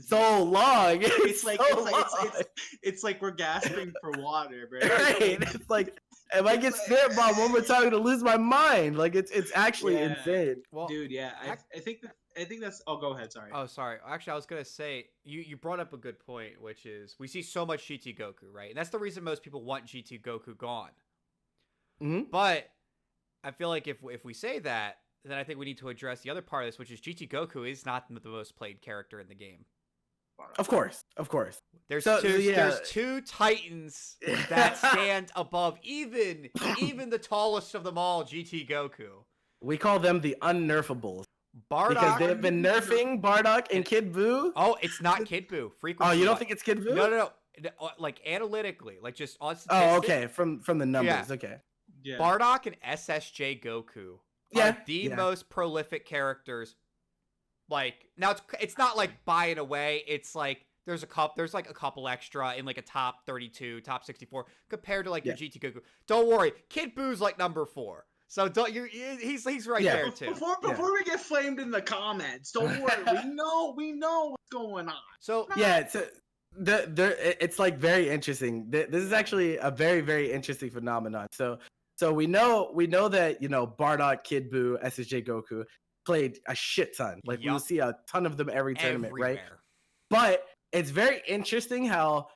so long. It's like we're gasping for water, bro. Right. It's like if I get spirit bomb one more time, I'm gonna lose my mind. Like it's actually Yeah. insane. Well, Dude, yeah, I think that's. Oh, go ahead. Sorry. oh, sorry. Actually, I was gonna say you brought up a good point, which is we see so much GT Goku, right? And that's the reason most people want GT Goku gone. Mm-hmm. But I feel like if we say that, then I think we need to address the other part of this, which is GT Goku is not the most played character in the game. Of course. There's So, two. yeah. There's two titans that stand above even the tallest of them all, GT Goku. We call them the unnerfables Bardock. because they've been nerfing Bardock and Kid Buu. Oh, it's not Kid Buu. Frequency. Oh, you don't think it's Kid Buu? No. Like analytically, like just on statistics. Oh, okay. From the numbers. Yeah. Okay. Yeah. Bardock and SSJ Goku are the most prolific characters. Like now, it's not like buying away. It's like there's like a couple extra in like a top 32, top 64 compared to like your GT Goku. Don't worry, Kid Boo's like number 4. So don't he's right there too. Before we get flamed in the comments, don't worry. we know what's going on. So yeah, it's like very interesting. This is actually a very, very interesting phenomenon. So we know that Bardock, Kid Buu, SSJ Goku played a shit ton. Like we'll see a ton of them every tournament, right? But it's very interesting how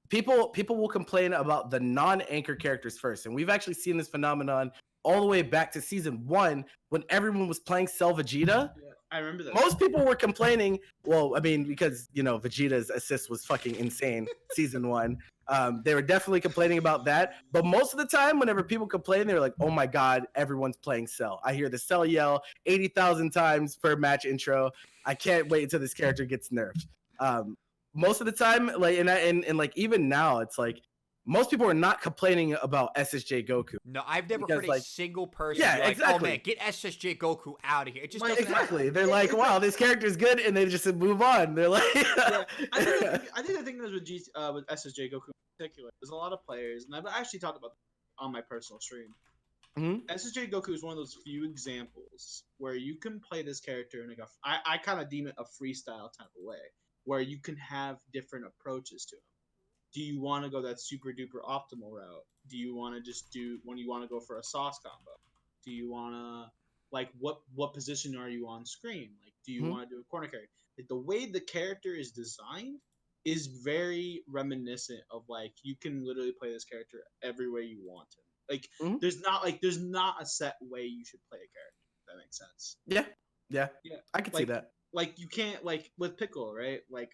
people will complain about the non-anchor characters first, and we've actually seen this phenomenon all the way back to season 1 when everyone was playing Cell Vegeta. Yeah, I remember that. Most people were complaining. Well, I mean, because Vegeta's assist was fucking insane season 1. They were definitely complaining about that. But most of the time, whenever people complain, they were like, "Oh my god, everyone's playing Cell. I hear the Cell yell 80,000 times per match intro. I can't wait until this character gets nerfed." Most of the time, like and like even now, it's like most people are not complaining about SSJ Goku. No, I've never heard a single person Yeah, be like, exactly. "Oh man, get SSJ Goku out of here." It just Like, doesn't Exactly. happen. They're like, "Wow, this character's good," and they just move on. They're like, Yeah. I think the thing is with SSJ Goku in particular, there's a lot of players, and I've actually talked about this on my personal stream. Mhm. SSJ Goku is one of those few examples where you can play this character in like I kind of deem it a freestyle type of way, where you can have different approaches to him. Do you want to go that super duper optimal route? Do you want to just do when you want to go for a sauce combo? Do you want to like what position are you on screen? Like, do you want to do a corner carry? Like, the way the character is designed is very reminiscent of like you can literally play this character every way you want to. Like, there's not a set way you should play a character. If that makes sense. Yeah. I can see that. Like, you can't like with Pickle, right? Like,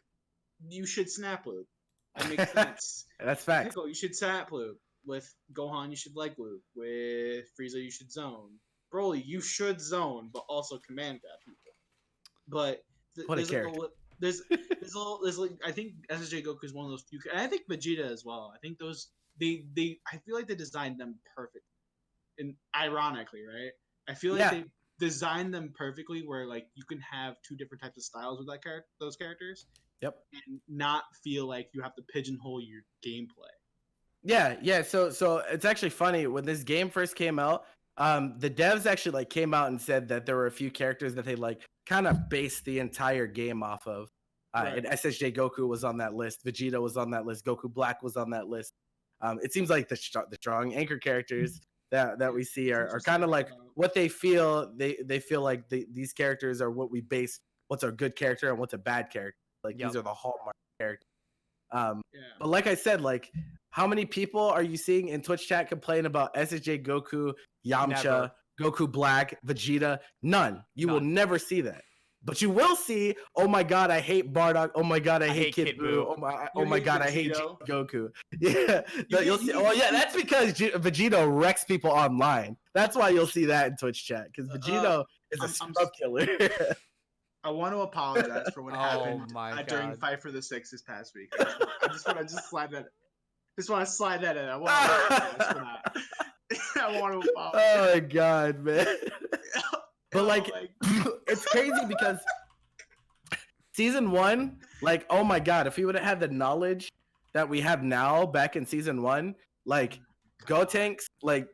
you should snap loop. That makes sense. That's fact. Pickle, you should snap loop. With Gohan, you should leg loop. With Frieza, you should zone. Broly, you should zone, but also command grab people. But What a character. There's like I think SSJ Goku is one of those few, and I think Vegeta as well. I think those I feel like they designed them perfect, and ironically, right? I feel like they designed them perfectly where like you can have two different types of styles with those characters. Yep. And not feel like you have to pigeonhole your gameplay. Yeah. So it's actually funny when this game first came out. The devs actually like came out and said that there were a few characters that they like kind of based the entire game off of. And SSJ Goku was on that list. Vegeta was on that list. Goku Black was on that list. It seems like the strong anchor characters that we see are kind of like what they feel. They feel like these characters are what we base what's a good character and what's a bad character. Like these are the hallmark characters. But like I said, like how many people are you seeing in Twitch chat complain about SSJ Goku, Yamcha, Goku Black, Vegeta? None. You will never see that. But you will see, oh my god, I hate Bardock. Oh my god, I hate Kid Buu. Oh my god, I hate Goku. Yeah, you'll see. Well, yeah, that's because Vegeta wrecks people online. That's why you'll see that in Twitch chat because Vegeta is a scrub killer. I want to apologize for what happened during Fight for the Six this past week. I just want to slide that. Just want to slide that in. I want to apologize for that. I want to apologize. Oh my god, man. But like, it's crazy because season 1, like, oh my god, if we would have had the knowledge that we have now back in season 1, like Gotenks, like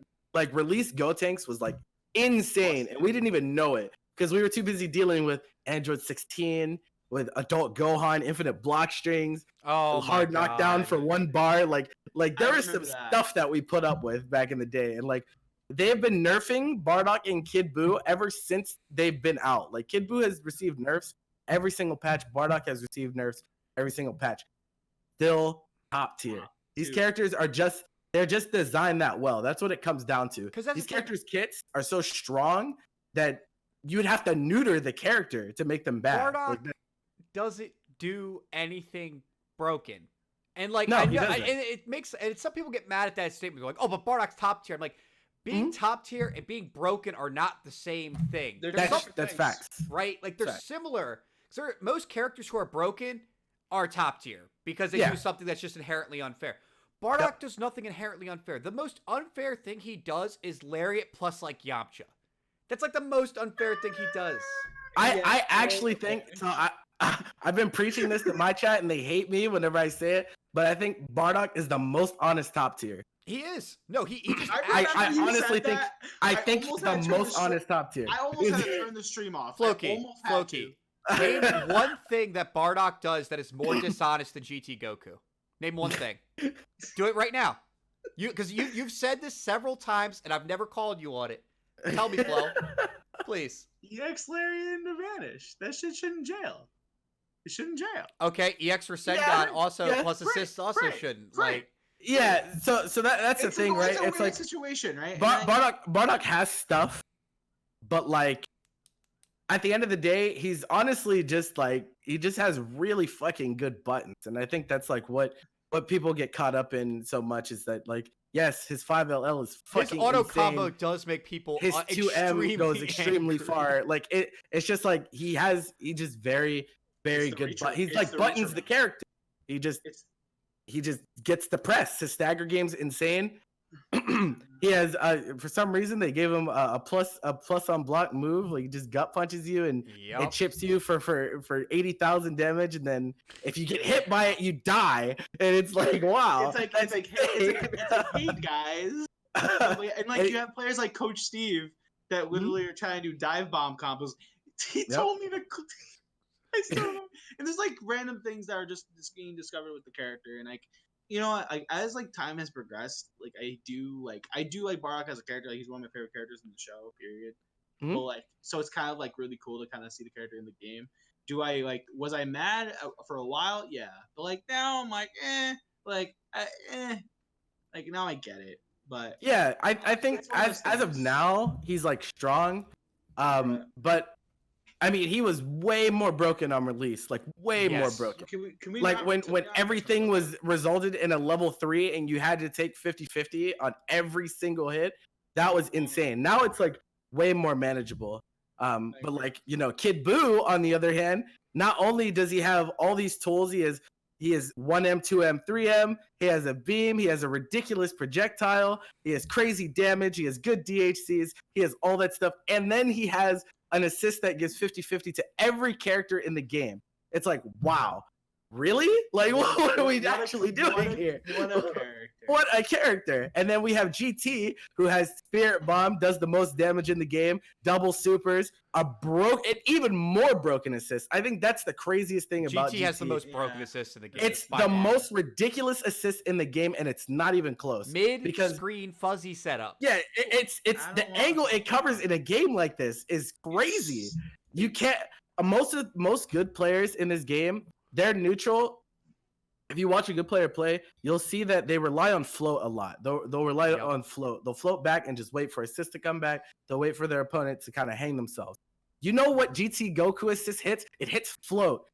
release Gotenks was like insane, and we didn't even know it because we were too busy dealing with Android 16, with adult Gohan, infinite block strings, hard knockdown for 1 bar. Like Like there I was some remember that. stuff that we put up with back in the day, and like they have been nerfing Bardock and Kid Buu ever since they've been out. Like Kid Buu has received nerfs every single patch. Bardock has received nerfs every single patch. Still top tier. These Dude. characters are they're just designed that well. That's what it comes down to. 'Cause that's These the thing. characters' kits are so strong that you would have to neuter the character to make them bad. Bardock Like, doesn't do anything broken. And like No, I he know, doesn't. and it makes, and some people get mad at that statement. They're like, "Oh, but Bardock's top tier." I'm like, being top tier and being broken are not the same thing. They're There's different that's things. facts. right? Like they're Facts. similar. So most characters who are broken are top tier because they Yeah. do something that's just inherently unfair. Bardock does nothing inherently unfair. The most unfair thing he does is Lariat plus like Yamcha. That's like the most unfair thing he does. I actually think so. I've been preaching this to my chat, and they hate me whenever I say it. But I think Bardock is the most honest top tier. He is. No, he just I I honestly said think that. I think almost he's the had to turn most the honest top tier. I almost had to turn the stream off. FloKey, I almost had to. FloKey. Name one thing that Bardock does that is more dishonest than GT Goku. Name one thing. Do it right now. Because you've said this several times, and I've never called you on it. Tell me, Flo. Please. EX Larian to vanish. That shit shouldn't jail. It shouldn't jail. Okay, EX Rasengan Yeah, also yeah, plus assists also right, shouldn't. right. Like Yeah, so that's the It's thing, right? It's a It's weird like situation, right? Bardock has stuff, but like at the end of the day, he's honestly just like he just has really fucking good buttons, and I think that's like what people get caught up in so much is that like yes, his 5LL is his fucking auto insane. combo does make people His 2M goes extremely angry. far. Like it's just like he just very It's the good. reach But of- he's it's like the buttons reach the of- character. He just It's gets the press. His stagger game's insane. He has for some reason they gave him a plus on block move. Like he just gut punches you and Yep. it chips you for 80,000 damage, and then if you get hit by it, you die. And it's like wow, it's like hey guys. And like you have players like Coach Steve that literally are trying to do dive bomb combos. He told me to. I still don't know. And there's like random things that are just being discovered with the character, and like you know, like as like time has progressed, like I do like Bardock as a character. Like he's one of my favorite characters in the show. Period. Mhm. But like, so it's kind of like really cool to kind of see the character in the game. Was I mad for a while? Yeah, but like now I'm like, like now I get it. But yeah, I think It's one of those as of things. now he's like strong, Right. but I mean he was way more broken on release, like way more Yes. broken. Can we Like wrap- when to be honest, everything was resulted in a level 3 and you had to take 50-50 on every single hit, that was insane. Now it's like way more manageable. But like, you know, Kid Buu on the other hand, not only does he have all these tools, he has 1M, 2M, 3M, he has a beam, he has a ridiculous projectile, he has crazy damage, he has good DHCs, he has all that stuff, and then he has an assist that gives 50-50 to every character in the game. It's like, wow, really? Like, what are we actually doing here? What a character. What a character. And then we have GT, who has Spirit Bomb, does the most damage in the game, double supers, an even more broken assist. I think that's the craziest thing about GT has the most Yeah. broken assists in the game. It's by the far. most ridiculous assist in the game, and it's not even close. because mid-screen fuzzy setup. yeah, it's I the don't want angle to- it covers in a game like this is crazy. You can't. Most good players in this game, they're neutral. If you watch a good player play, you'll see that they rely on float a lot. They'll rely Yep. on float. They'll float back and just wait for assist to come back. They'll wait for their opponent to kind of hang themselves. You know what GT Goku assist hits? It hits float,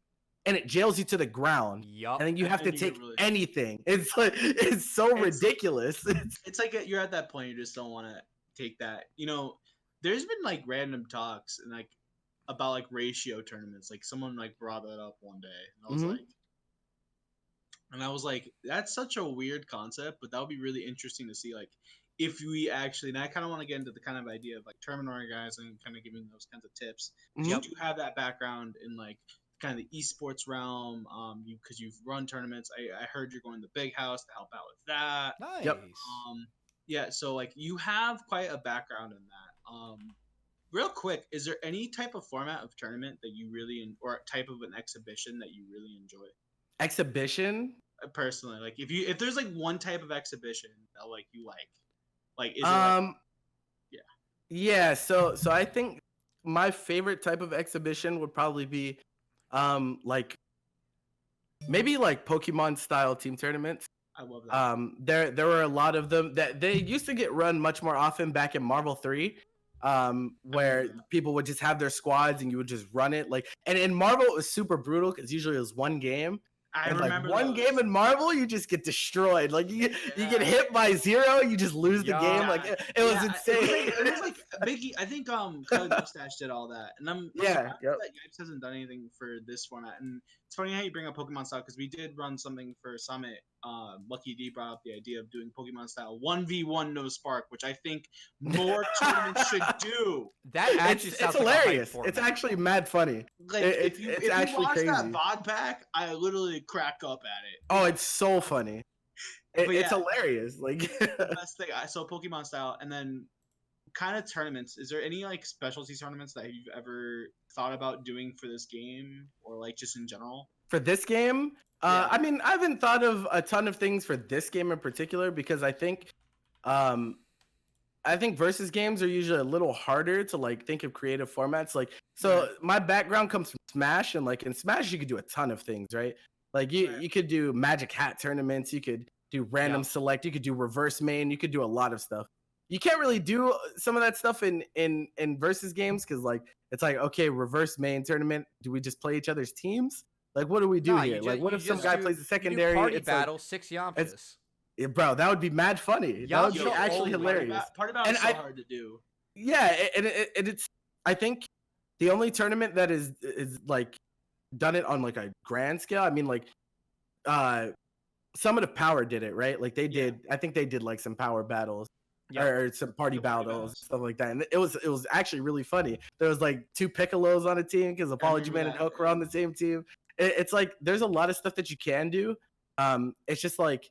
and it jails you to the ground. Yup. And then you have to And you get take really- anything. It's like it's so It's- ridiculous. It's like you're at that point you just don't want to take that. You know, there's been like random talks and like about like ratio tournaments. Like someone like brought that up one day, and Mhm. I was like, that's such a weird concept, but that would be really interesting to see like if we actually. And I kind of want to get into the kind of idea of like tournament organizing and kind of giving those kinds of tips. 'Cause Yep. You do have that background in like kind of the esports realm. Because you've run tournaments. I heard you're going to the Big House to help out with that. Nice. Yep. Yeah, so like you have quite a background in that. Real quick, is there any type of format of tournament that you really or type of an exhibition that you really enjoy? Exhibition. personally? Like, if there's like one type of exhibition that like is it yeah. Yeah, so I think my favorite type of exhibition would probably be like maybe like Pokemon style team tournaments. I love that. There were a lot of them that they used to get run much more often back in Marvel 3. Where people would just have their squads and you would just run it like, and in Marvel it was super brutal because usually it was one game. I And remember like one game in Marvel, you just get destroyed. Like you get hit by 0, you just lose the game. Like it was insane. It was like Biggie. I think Khalil Mustache did all that, and I'm surprised that Yipes hasn't done anything for this format. And it's funny how you bring up Pokemon style because we did run something for Summit. Lucky D brought up the idea of doing Pokemon style 1v1 no spark, which I think more tournaments should do. That actually it's sounds hilarious. Like it's actually mad funny. Like it's if actually you watch crazy. that VOD pack, I literally crack up at it. Oh, it's so funny. It's hilarious. Like best thing. So Pokemon style, and then kind of tournaments. Is there any like specialty tournaments that you've ever thought about doing for this game, or like just in general? For this game, I mean, I haven't thought of a ton of things for this game in particular because I think versus games are usually a little harder to like think of creative formats. Like, so my background comes from Smash, and like in Smash, you could do a ton of things, right? Like you could do Magic Hat tournaments, you could do random select, you could do reverse main, you could do a lot of stuff. You can't really do some of that stuff in versus games because like it's like, okay, reverse main tournament. Do we just play each other's teams? Like, what do we do here? Like, what if some guy plays a secondary? Party battle, 6 Yamchas. Bro, that would be mad funny. That would be actually hilarious. Party battle is so hard to do. Yeah, and it's. I think the only tournament that is like done it on like a grand scale. I mean, like, Summit of Power did it, right? Like they did. I think they did like some power battles. Or some party battles, stuff like that, and it was actually really funny. There was like 2 Piccolos on a team because Apology Man and Hook were on the same team. It's like there's a lot of stuff that you can do. It's just like,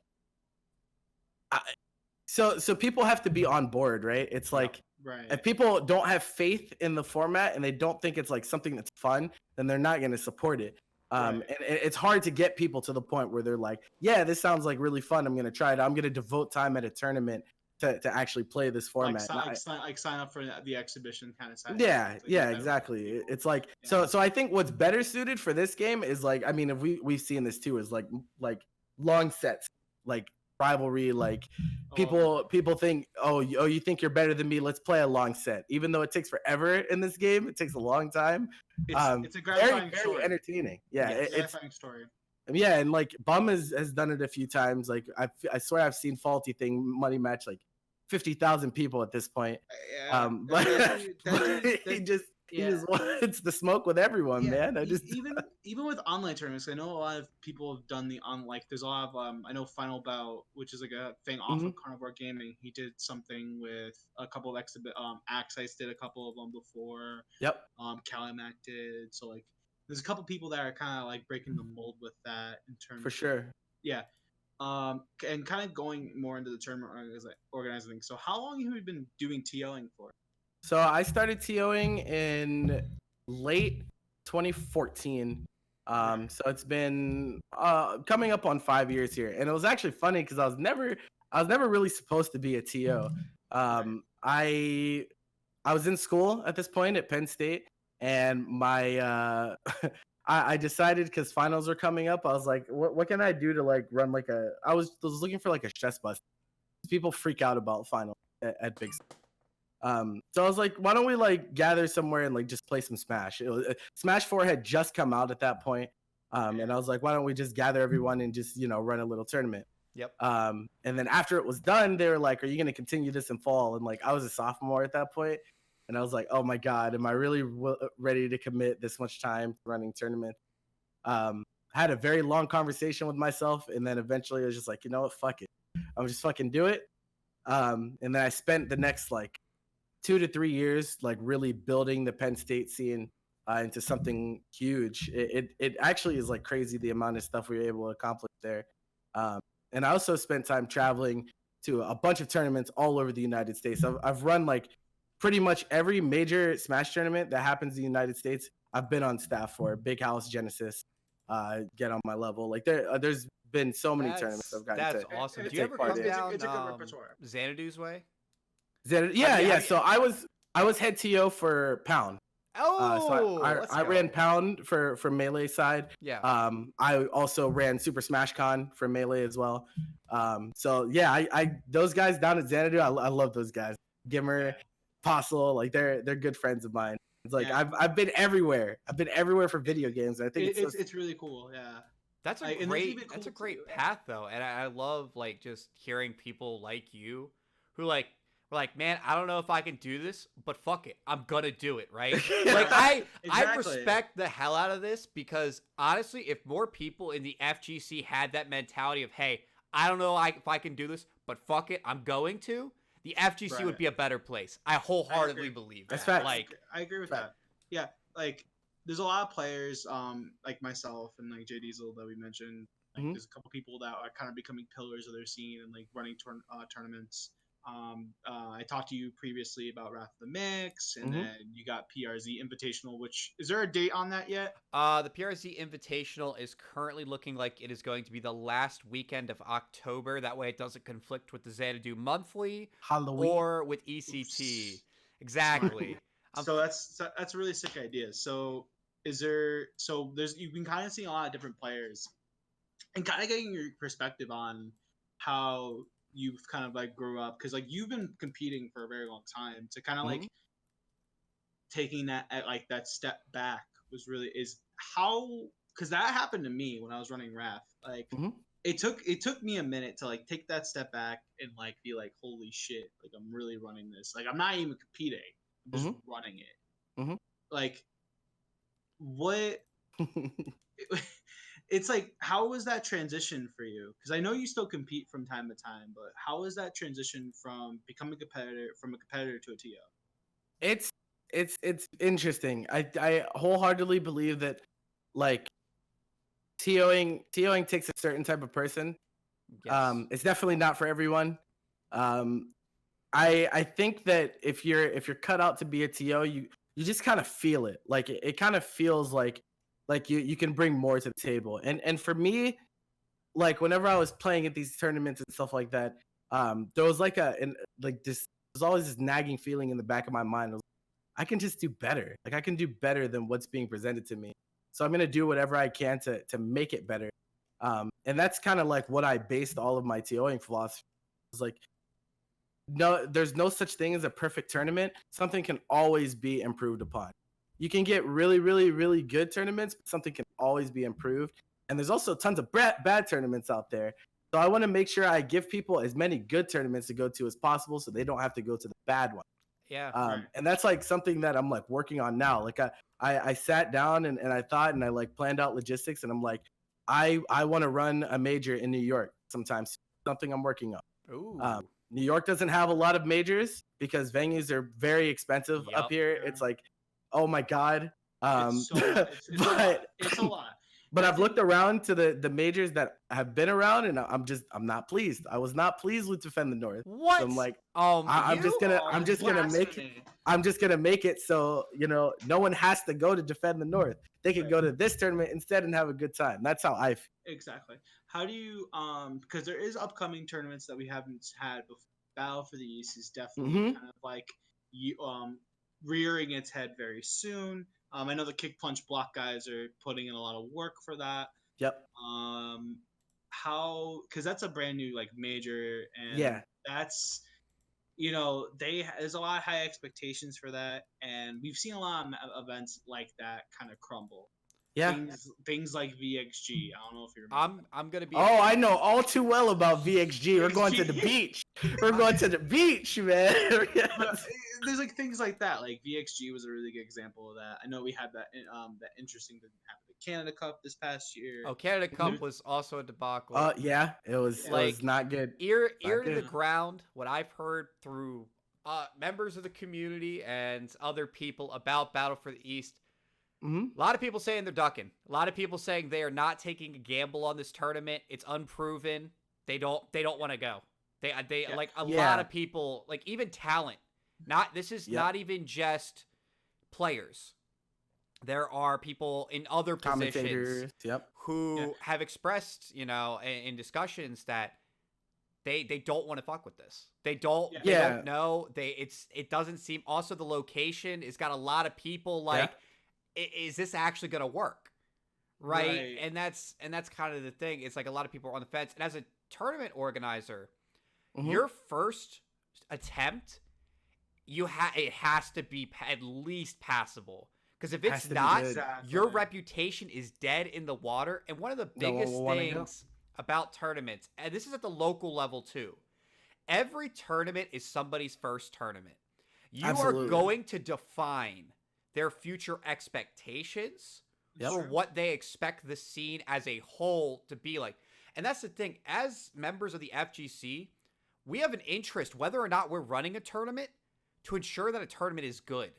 so people have to be on board, right? It's like if people don't have faith in the format and they don't think it's like something that's fun, then they're not going to support it. And it's hard to get people to the point where they're like, yeah, this sounds like really fun. I'm going to try it. I'm going to devote time at a tournament to actually play this format. Like sign up for the exhibition kind of side. Yeah, exactly. It's like so I think what's better suited for this game is like, I mean, if we've seen this too, is like long sets, like rivalry, like people think, oh, you think you're better than me, let's play a long set. Even though it takes forever in this game, it takes a long time. It's a gratifying very story. Entertaining. Yeah, it's a gratifying story. Yeah, and like Bum has done it a few times. Like I swear I've seen Faulty Thing money match like 50,000 people at this point. But he just wants the smoke with everyone, man. Even with online tournaments, I know a lot of people have done the there's a lot of I know Final Bout, which is like a thing off of Carnivore Gaming. He did something with a couple of Axice did a couple of them before. Yep. Calimac did. So like there's a couple people that are kind of like breaking the mold with that in terms for sure. Yeah. And kind of going more into the tournament organizing thing. So how long have you been doing TOing for? So I started TOing in late 2014. So it's been coming up on 5 years here, and it was actually funny because I was never really supposed to be a TO. I was in school at this point at Penn State, and my I decided because finals were coming up, I was like, what can I do to like run like I was looking for like a stress bust. People freak out about finals at Big. So I was like, why don't we like gather somewhere and like just play some Smash? Smash 4 had just come out at that point. And I was like, why don't we just gather everyone and just, run a little tournament? Yep. And then after it was done, they were like, are you going to continue this in fall? And like, I was a sophomore at that point. And I was like, oh my God, am I really ready to commit this much time to running tournaments? I had a very long conversation with myself. And then eventually I was just like, you know what, fuck it. I'm just fucking do it. And then I spent the next like 2 to 3 years, like really building the Penn State scene into something huge. It actually is like crazy the amount of stuff we were able to accomplish there. And I also spent time traveling to a bunch of tournaments all over the United States. I've run like pretty much every major Smash tournament that happens in the United States. I've been on staff for Big House, Genesis, Get on My Level. Like there's been so many tournaments I've gotten That's to, awesome. to Do you take ever part come in. down It's a good repertoire. Xanadu's way? Yeah. So I was head TO for Pound. So Let's I ran go. Pound for Melee side. Yeah. I also ran Super Smash Con for Melee as well. So yeah, I those guys down at Xanadu, I love those guys. Gimmer, Apostle, like they're good friends of mine. It's like I've been everywhere. I've been everywhere for video games. I think it's really cool. Yeah. That's a great path though, and I love like just hearing people like you who like were like, man, I don't know if I can do this, but fuck it, I'm gonna do it, right? Like I respect the hell out of this because honestly, if more people in the FGC had that mentality of, hey, I don't know if I can do this, but fuck it, I'm going to, the FGC would be a better place. I wholeheartedly believe that. That's fact. Like I agree with that. Yeah, like there's a lot of players, like myself and like JDiesel that we mentioned. Like there's a couple people that are kind of becoming pillars of their scene and like running tournaments. I talked to you previously about Wrath of the Mix, and then you got PRZ Invitational. Which is there a date on that yet? The PRZ Invitational is currently looking like it is going to be the last weekend of October. That way, it doesn't conflict with the Xanadu Monthly Halloween or with ECT. Oops. Exactly. So that's a really sick idea. So there's you can kind of see a lot of different players, and kind of getting your perspective on how you've kind of like grew up, because like you've been competing for a very long time. To kind of like taking that like that step back was really is how, because that happened to me when I was running Wrath. Like it took me a minute to like take that step back and like be like, holy shit, like I'm really running this. Like I'm not even competing, I'm just running it. Like what it's like, how was that transition for you? Because I know you still compete from time to time, but how was that transition from becoming a competitor to a TO? It's interesting. I wholeheartedly believe that like TOing takes a certain type of person. Yes. It's definitely not for everyone. I think that if you're cut out to be a TO, you just kind of feel it. Like it kind of feels like you can bring more to the table. And for me, like whenever I was playing at these tournaments and stuff like that, there was like there's always this nagging feeling in the back of my mind. I can just do better. Like I can do better than what's being presented to me. So I'm gonna do whatever I can to make it better. And that's kind of like what I based all of my TOing philosophy. It's like, no, there's no such thing as a perfect tournament. Something can always be improved upon. You can get really, really, really good tournaments, but something can always be improved. And there's also tons of bad tournaments out there. So I want to make sure I give people as many good tournaments to go to as possible so they don't have to go to the bad one. Yeah. And that's like something that I'm like working on now. Like I sat down and I thought and I like planned out logistics and I'm like, I want to run a major in New York sometimes, something I'm working on. Ooh. New York doesn't have a lot of majors because venues are very expensive up here. Yeah. It's like, oh my God. It's a lot. But I've looked around to the majors that have been around, and I'm not pleased. I was not pleased with Defend the North. What? So I'm like, I'm just gonna make it so no one has to go to Defend the North. They could go to this tournament instead and have a good time. That's how I feel. Exactly. How do you because there is upcoming tournaments that we haven't had before. Battle for the East is definitely kind of like rearing its head very soon. I know the Kick Punch Block guys are putting in a lot of work for that. Yep. Because that's a brand new like major, and that's there's a lot of high expectations for that, and we've seen a lot of events like that kind of crumble. Yeah. Things like VXG. I don't know if you remember. I'm gonna be. Oh, I know all too well about VXG. We're going to the beach. We're going to the beach, man. There's like things like that. Like VXG was a really good example of that. I know we had that interesting thing happen at Canada Cup this past year. Oh, Canada Cup was also a debacle. Yeah, it was not good. Ear to the ground. What I've heard through members of the community and other people about Battle for the East. A lot of people saying they're ducking. A lot of people saying they are not taking a gamble on this tournament. It's unproven. They don't want to go. They like a lot of people, like even talent. Not even just players. there are people in other positions Commentators. Yep. who have expressed, in discussions that they don't want to fuck with this. They don't know. It doesn't seem, also the location has got a lot of people like, is this actually going to work? Right? And that's kind of the thing. It's like a lot of people are on the fence. And as a tournament organizer, your first attempt, it has to be at least passable. Because if it's not, your reputation is dead in the water. And one of the biggest things about tournaments, and this is at the local level too, every tournament is somebody's first tournament. You are going to define their future expectations for what they expect the scene as a whole to be like. And that's the thing. As members of the FGC, we have an interest, whether or not we're running a tournament, to ensure that a tournament is good.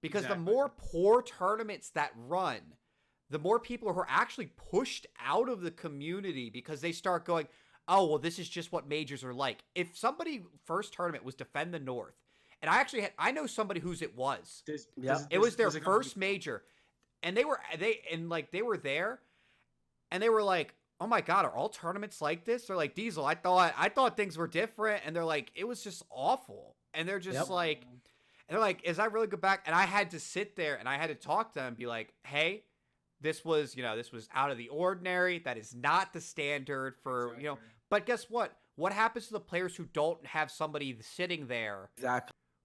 Because the more poor tournaments that run, the more people who are actually pushed out of the community because they start going, oh, well, this is just what majors are like. If somebody first tournament was Defend the North, and I know somebody whose it was. It was their first major. And they were there, and they were like, oh my God, are all tournaments like this? They're like, Diesel, I thought things were different. And they're like, it was just awful. And they're just like, and they're like, is that really good back? And I had to sit there and I had to talk to them and be like, hey, this was out of the ordinary. That is not the standard for, but guess what? What happens to the players who don't have somebody sitting there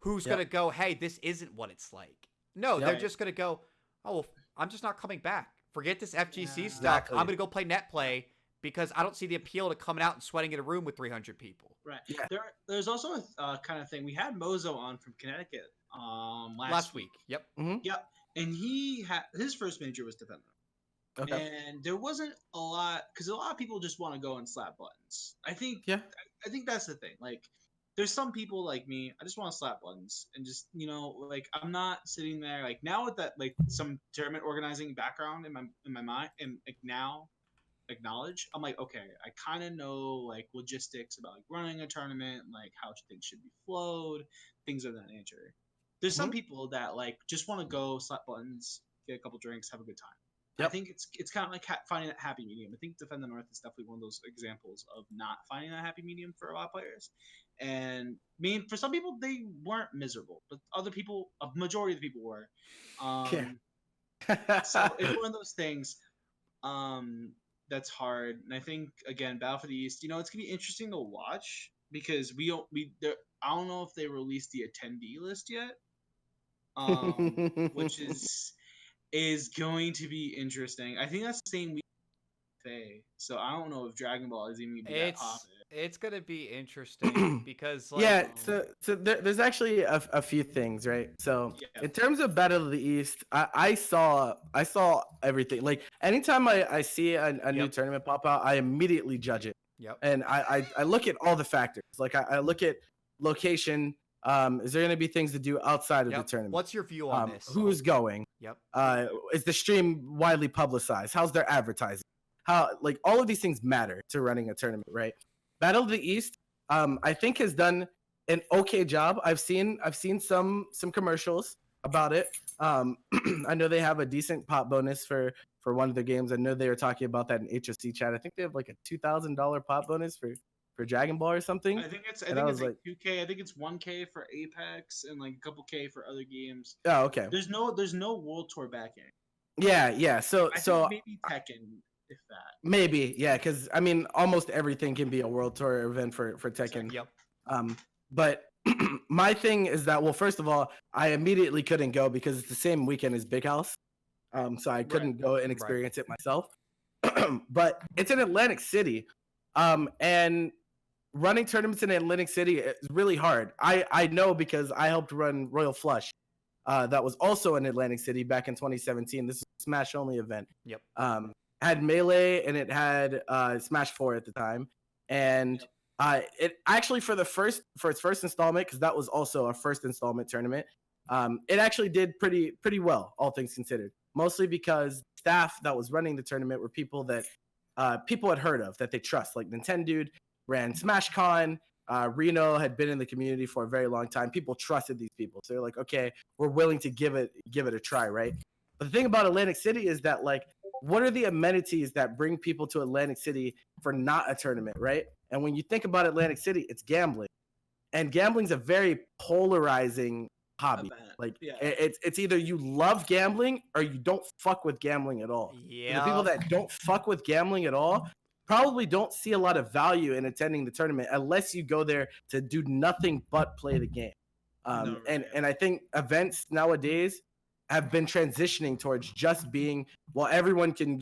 who's going to go, hey, this isn't what it's like? No, they're just going to go, oh, well, I'm just not coming back. Forget this FGC stuff. I'm going to go play net play because I don't see the appeal to coming out and sweating in a room with 300 people. Right. Yeah. There's also a kind of thing. We had Mozo on from Connecticut last week. Yep. Yep. And his first major was Defender. Okay. And there wasn't a lot, because a lot of people just want to go and slap buttons. I think that's the thing. Like, there's some people like me, I just want to slap buttons and just, like, I'm not sitting there like now with that, like, some tournament organizing background in my mind, and like now acknowledge, I'm like, okay, I kind of know like logistics about like running a tournament, like how things should be flowed, things of that nature. There's some people that like just want to go slap buttons, get a couple drinks, have a good time. I think it's kind of like finding that happy medium. I think Defend the North is definitely one of those examples of not finding that happy medium for a lot of players. And I mean, for some people, they weren't miserable, but other people, a majority of the people were. So it's one of those things that's hard. And I think, again, Battle for the East, it's going to be interesting to watch because I don't know if they released the attendee list yet, which is going to be interesting. I think that's the same week. So I don't know if Dragon Ball is even going to be that popular. It's going to be interesting because so there's actually a few things, right? So in terms of Battle of the East, I saw everything. Like anytime I see a new tournament pop out, I immediately judge it. And I look at all the factors. Like I look at location. Is there going to be things to do outside of the tournament? What's your view on this? Who's going? Is the stream widely publicized? How's their advertising? How, like, all of these things matter to running a tournament, right? Battle of the East, I think has done an okay job. I've seen some commercials about it. I know they have a decent pop bonus for one of the games. I know they were talking about that in HOC chat. I think they have like a $2,000 pop bonus for Dragon Ball or something. I think it's like 2K. I think it's 1K for Apex and like a couple K for other games. Oh, okay. There's no World Tour backing. Yeah. So I think maybe Tekken, if that. Maybe, yeah, because I mean, almost everything can be a World Tour event for Tekken. Yep. But my thing is that, well, first of all, I immediately couldn't go because it's the same weekend as Big House. So I couldn't go and experience it myself. But it's in Atlantic City. And running tournaments in Atlantic City is really hard. I know because I helped run Royal Flush. That was also in Atlantic City back in 2017. This is a Smash only event. Yep. Had Melee and it had Smash 4 at the time. And it actually for its first installment, because that was also a first installment tournament, it actually did pretty well, all things considered. Mostly because staff that was running the tournament were people that people had heard of, that they trust. Like Nintendude ran SmashCon. Reno had been in the community for a very long time. People trusted these people. So they're like, okay, we're willing to give it a try, right? But the thing about Atlantic City is that, like, what are the amenities that bring people to Atlantic City for not a tournament, right? And when you think about Atlantic City, it's gambling. And gambling's a very polarizing hobby. Event. Like, Yeah. it's either you love gambling or you don't fuck with gambling at all. And the people Yeah. that don't fuck with gambling at all probably don't see a lot of value in attending the tournament unless you go there to do nothing but play the game. No, and right. and I think events nowadays have been transitioning towards just being, well, everyone can,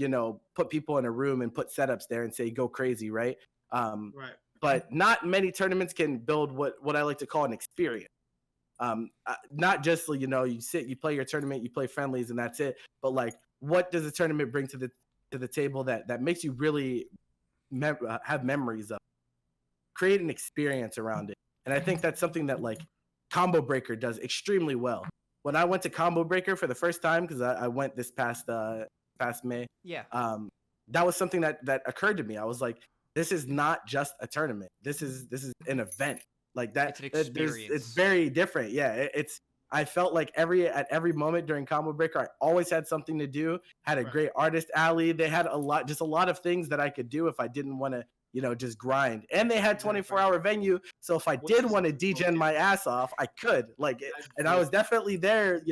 put people in a room and put setups there and say go crazy, right? Right. But not many tournaments can build what I like to call an experience. Not just, you sit, you play your tournament, you play friendlies, and that's it. But like, what does the tournament bring to the table that makes you really have memories of? Create an experience around it, and I think that's something that like Combo Breaker does extremely well. When I went to Combo Breaker for the first time, because I went this past May, Yeah. that was something that occurred to me. I was like, this is not just a tournament. This is an event. Like that. It's an experience. It's very different. Yeah, it's. I felt like at every moment during Combo Breaker, I always had something to do. Had a Right. great artist alley. They had a lot of things that I could do if I didn't want to, just grind. And they had 24-hour venue, so if I Which did is want to degen my ass off, I could. Like, and I was definitely there,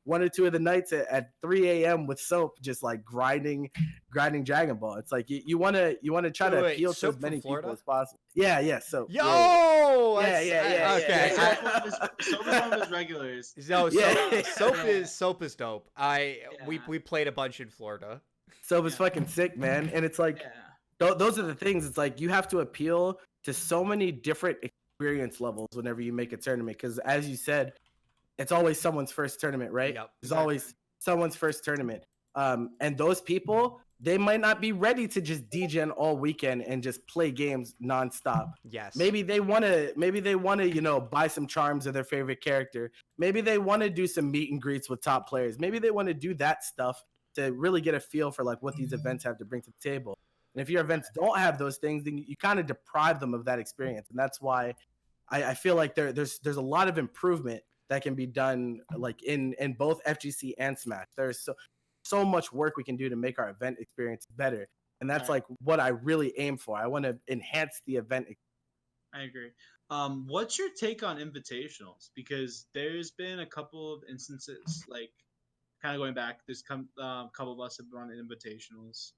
one or two of the nights at 3 a.m. with Soap, just like grinding Dragon Ball. It's like you want to try to Wait, appeal to Soap as from many people Florida? as possible. Yeah. So Yo! Yeah. Okay. Soap is one of his regulars. No, Yeah. Soap is dope. We played a bunch in Florida. Soap is fucking sick, man. And it's like, Yeah. those are the things. It's like you have to appeal to so many different experience levels whenever you make a tournament, because as you said, it's always someone's first tournament, right? Yep. There's always someone's first tournament. And those people, they might not be ready to just degen all weekend and just play games nonstop. Yes. Maybe they want to, buy some charms of their favorite character. Maybe they want to do some meet and greets with top players. Maybe they want to do that stuff to really get a feel for like what these events have to bring to the table. And if your events don't have those things, then you kind of deprive them of that experience. And that's why I feel like there's a lot of improvement that can be done, like in both FGC and Smash. There's so much work we can do to make our event experience better. And that's like what I really aim for. I want to enhance the event experience. I agree. What's your take on invitationals? Because there's been a couple of instances, like kind of going back. There's couple of us have run invitationals.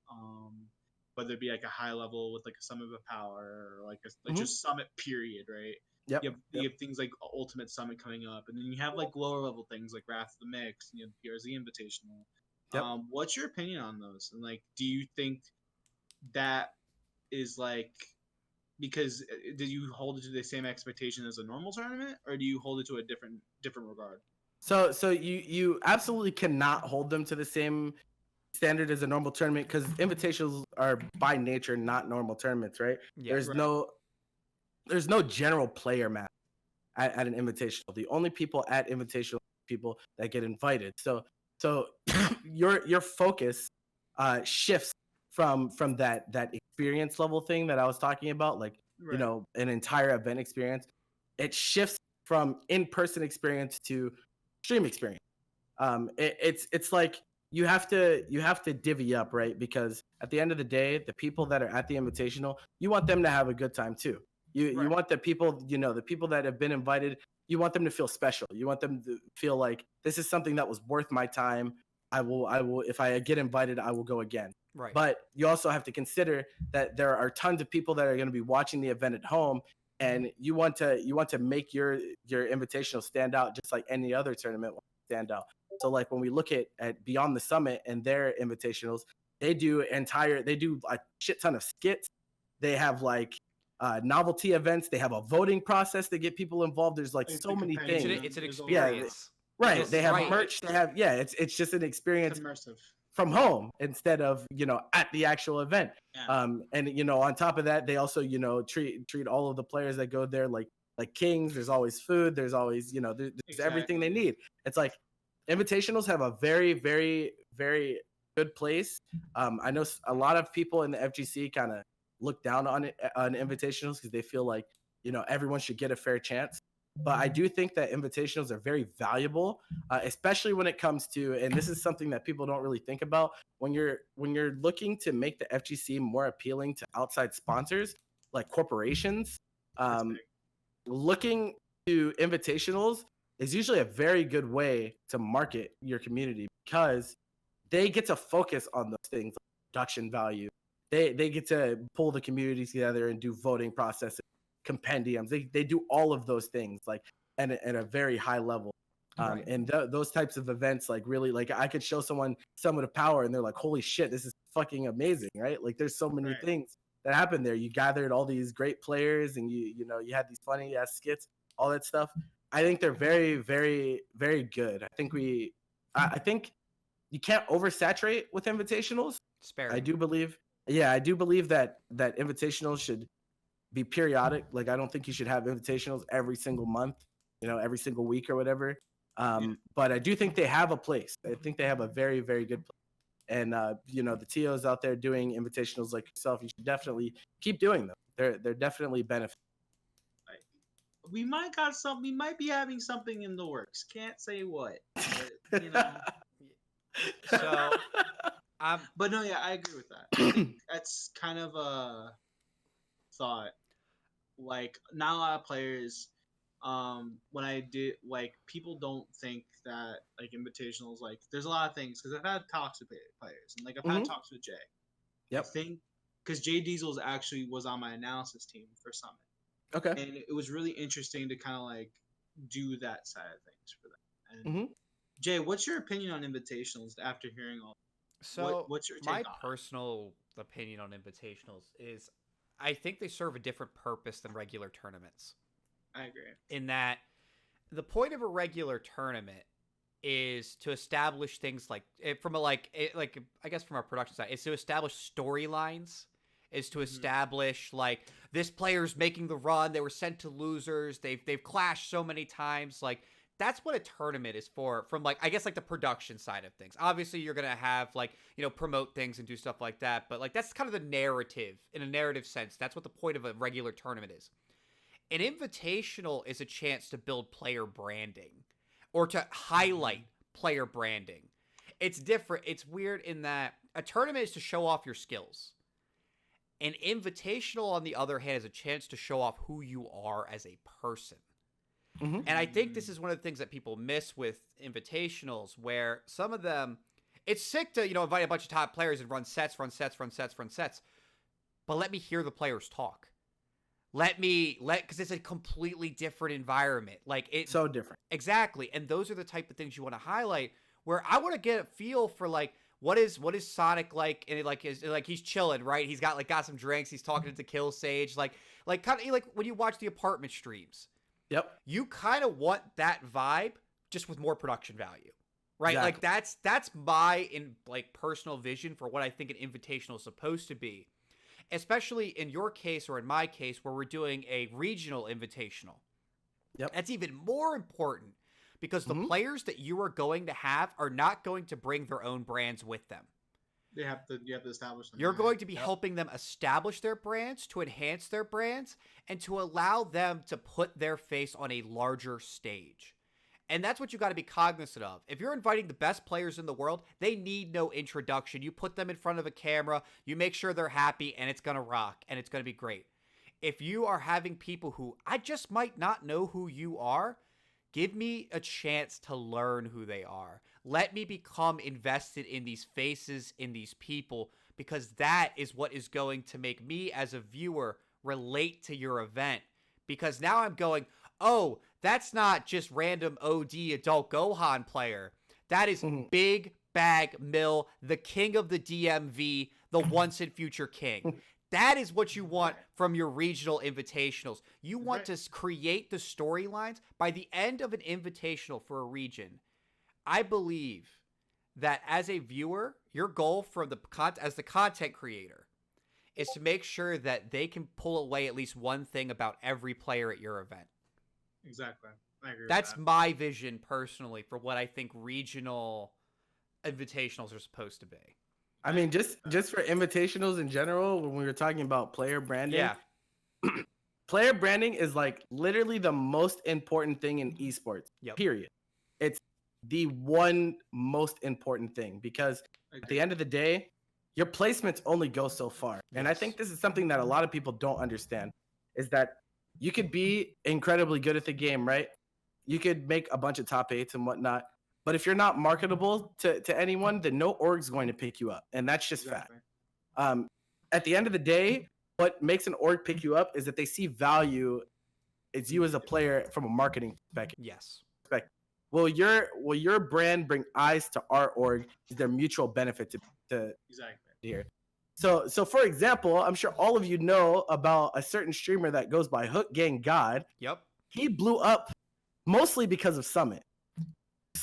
Whether it be like a high level with like a Summit of Power or like just Summit period, right? Yep. You have things like Ultimate Summit coming up, and then you have like lower level things like Wrath of the Mix, and you have PRZ Invitational. Yep. What's your opinion on those? And like, do you think that is like, because do you hold it to the same expectation as a normal tournament, or do you hold it to a different regard? So you absolutely cannot hold them to the same standard as a normal tournament, because invitationals are by nature not normal tournaments, right? Yeah. There's no general player match at an invitational. The only people at invitational people that get invited. So your focus shifts from that experience level thing that I was talking about, like an entire event experience. It shifts from in-person experience to stream experience. It's like you have to divvy up, right? Because at the end of the day, the people that are at the invitational, you want them to have a good time too. You want the people, the people that have been invited, you want them to feel special. You want them to feel like this is something that was worth my time. I will, if I get invited, I will go again. Right. But you also have to consider that there are tons of people that are going to be watching the event at home, and you want to make your invitational stand out just like any other tournament will stand out. So like when we look at Beyond the Summit and their invitationals, they do a shit ton of skits. They have like novelty events. They have a voting process to get people involved. There's like so many things. It's an experience. Right. They have merch. They have it's just an experience. It's immersive. From home instead of at the actual event. And on top of that, they also treat all of the players that go there like kings. There's always food. There's always there's everything they need. It's like invitationals have a very, very, very good place. I know a lot of people in the FGC kind of look down on invitationals because they feel like everyone should get a fair chance. but I do think that invitationals are very valuable, especially when it comes to, and this is something that people don't really think about, when you're looking to make the FGC more appealing to outside sponsors like corporations. That's Um, big. looking to invitationals is usually a very good way to market your community because they get to focus on those things, like production value. They get to pull the communities together and do voting processes, compendiums. They do all of those things like at a very high level. Right. And those types of events, like really, like I could show someone Summit of Power and they're like, holy shit, this is fucking amazing, right? Like there's so many Right. things that happened there. You gathered all these great players and you know, you had these funny ass skits, all that stuff. I think they're very, very, very good. I think you can't oversaturate with invitationals. Spare. I do believe that invitationals should be periodic. Like I don't think you should have invitationals every single month, you know, every single week or whatever. But I do think they have a place. I think they have a very, very good place. And you know, the TOs out there doing invitationals like yourself, you should definitely keep doing them. They're definitely benefit. We might be having something in the works. Can't say what. But, you know. So, But no, yeah, I agree with that. I think that's kind of a thought. Like not a lot of players, when I did, like, people don't think that like invitationals, like there's a lot of things because I've had talks with players and like I've had talks with Jay. Yep. I think because JDiesel actually was on my analysis team for Summit. Okay. And it was really interesting to kind of like do that side of things for them. And Jay, what's your opinion on invitationals after hearing all? So what's your take my on it? personal opinion on invitationals is I think they serve a different purpose than regular tournaments. I agree. In that the point of a regular tournament is to establish things like from a I guess from our production side, is to establish storylines, is to establish like this player's making the run, they were sent to losers, they've clashed so many times, like that's what a tournament is for, from like I guess like the production side of things. Obviously you're gonna have like, you know, promote things and do stuff like that, but like that's kind of the narrative in a narrative sense. That's what the point of a regular tournament is. An invitational is a chance to build player branding or to highlight player branding. It's different. It's weird in that a tournament is to show off your skills. An invitational, on the other hand, is a chance to show off who you are as a person. And I think this is one of the things that people miss with invitationals, where some of them, it's sick to, you know, invite a bunch of top players and run sets. But let me hear the players talk. Because it's a completely different environment. Like it's so different. Exactly. And those are the type of things you want to highlight, where I want to get a feel for like, what is Sonic like? And he's chilling, right? He's got some drinks. He's talking to Kill Sage, like kind of like when you watch the apartment streams. Yep. You kind of want that vibe, just with more production value, right? Exactly. Like that's my personal vision for what I think an invitational is supposed to be, especially in your case or in my case where we're doing a regional invitational. Yep. That's even more important because the players that you are going to have are not going to bring their own brands with them. You have to establish them. You're going to be helping them establish their brands, to enhance their brands, and to allow them to put their face on a larger stage. And that's what you got to be cognizant of. If you're inviting the best players in the world, they need no introduction. You put them in front of a camera, you make sure they're happy, and it's going to rock, and it's going to be great. If you are having people who I just might not know who you are, give me a chance to learn who they are. Let me become invested in these faces, in these people, because that is what is going to make me as a viewer relate to your event. Because now I'm going, oh, that's not just random OD adult Gohan player. That is Big Bag Mill, the king of the DMV, the once and future king. That is what you want from your regional invitationals. You want to create the storylines. By the end of an invitational for a region, I believe that as a viewer, your goal from as the content creator is to make sure that they can pull away at least one thing about every player at your event. Exactly. I agree That's with that. my vision personally for what I think regional invitationals are supposed to be. I mean, just for invitationals in general, when we were talking about player branding, player branding is like literally the most important thing in esports. Yep. Period. It's the one most important thing because at the end of the day, your placements only go so far. And I Yes. think this is something that a lot of people don't understand is that you could be incredibly good at the game, right? You could make a bunch of top 8s and whatnot. But if you're not marketable to anyone, then no org's going to pick you up. And that's just fact. At the end of the day, what makes an org pick you up is that they see value. It's you as a player from a marketing perspective. Yes. Will your brand bring eyes to our org? Is there mutual benefit to here? So for example, I'm sure all of you know about a certain streamer that goes by Hook Gang God. Yep. He blew up mostly because of Summit.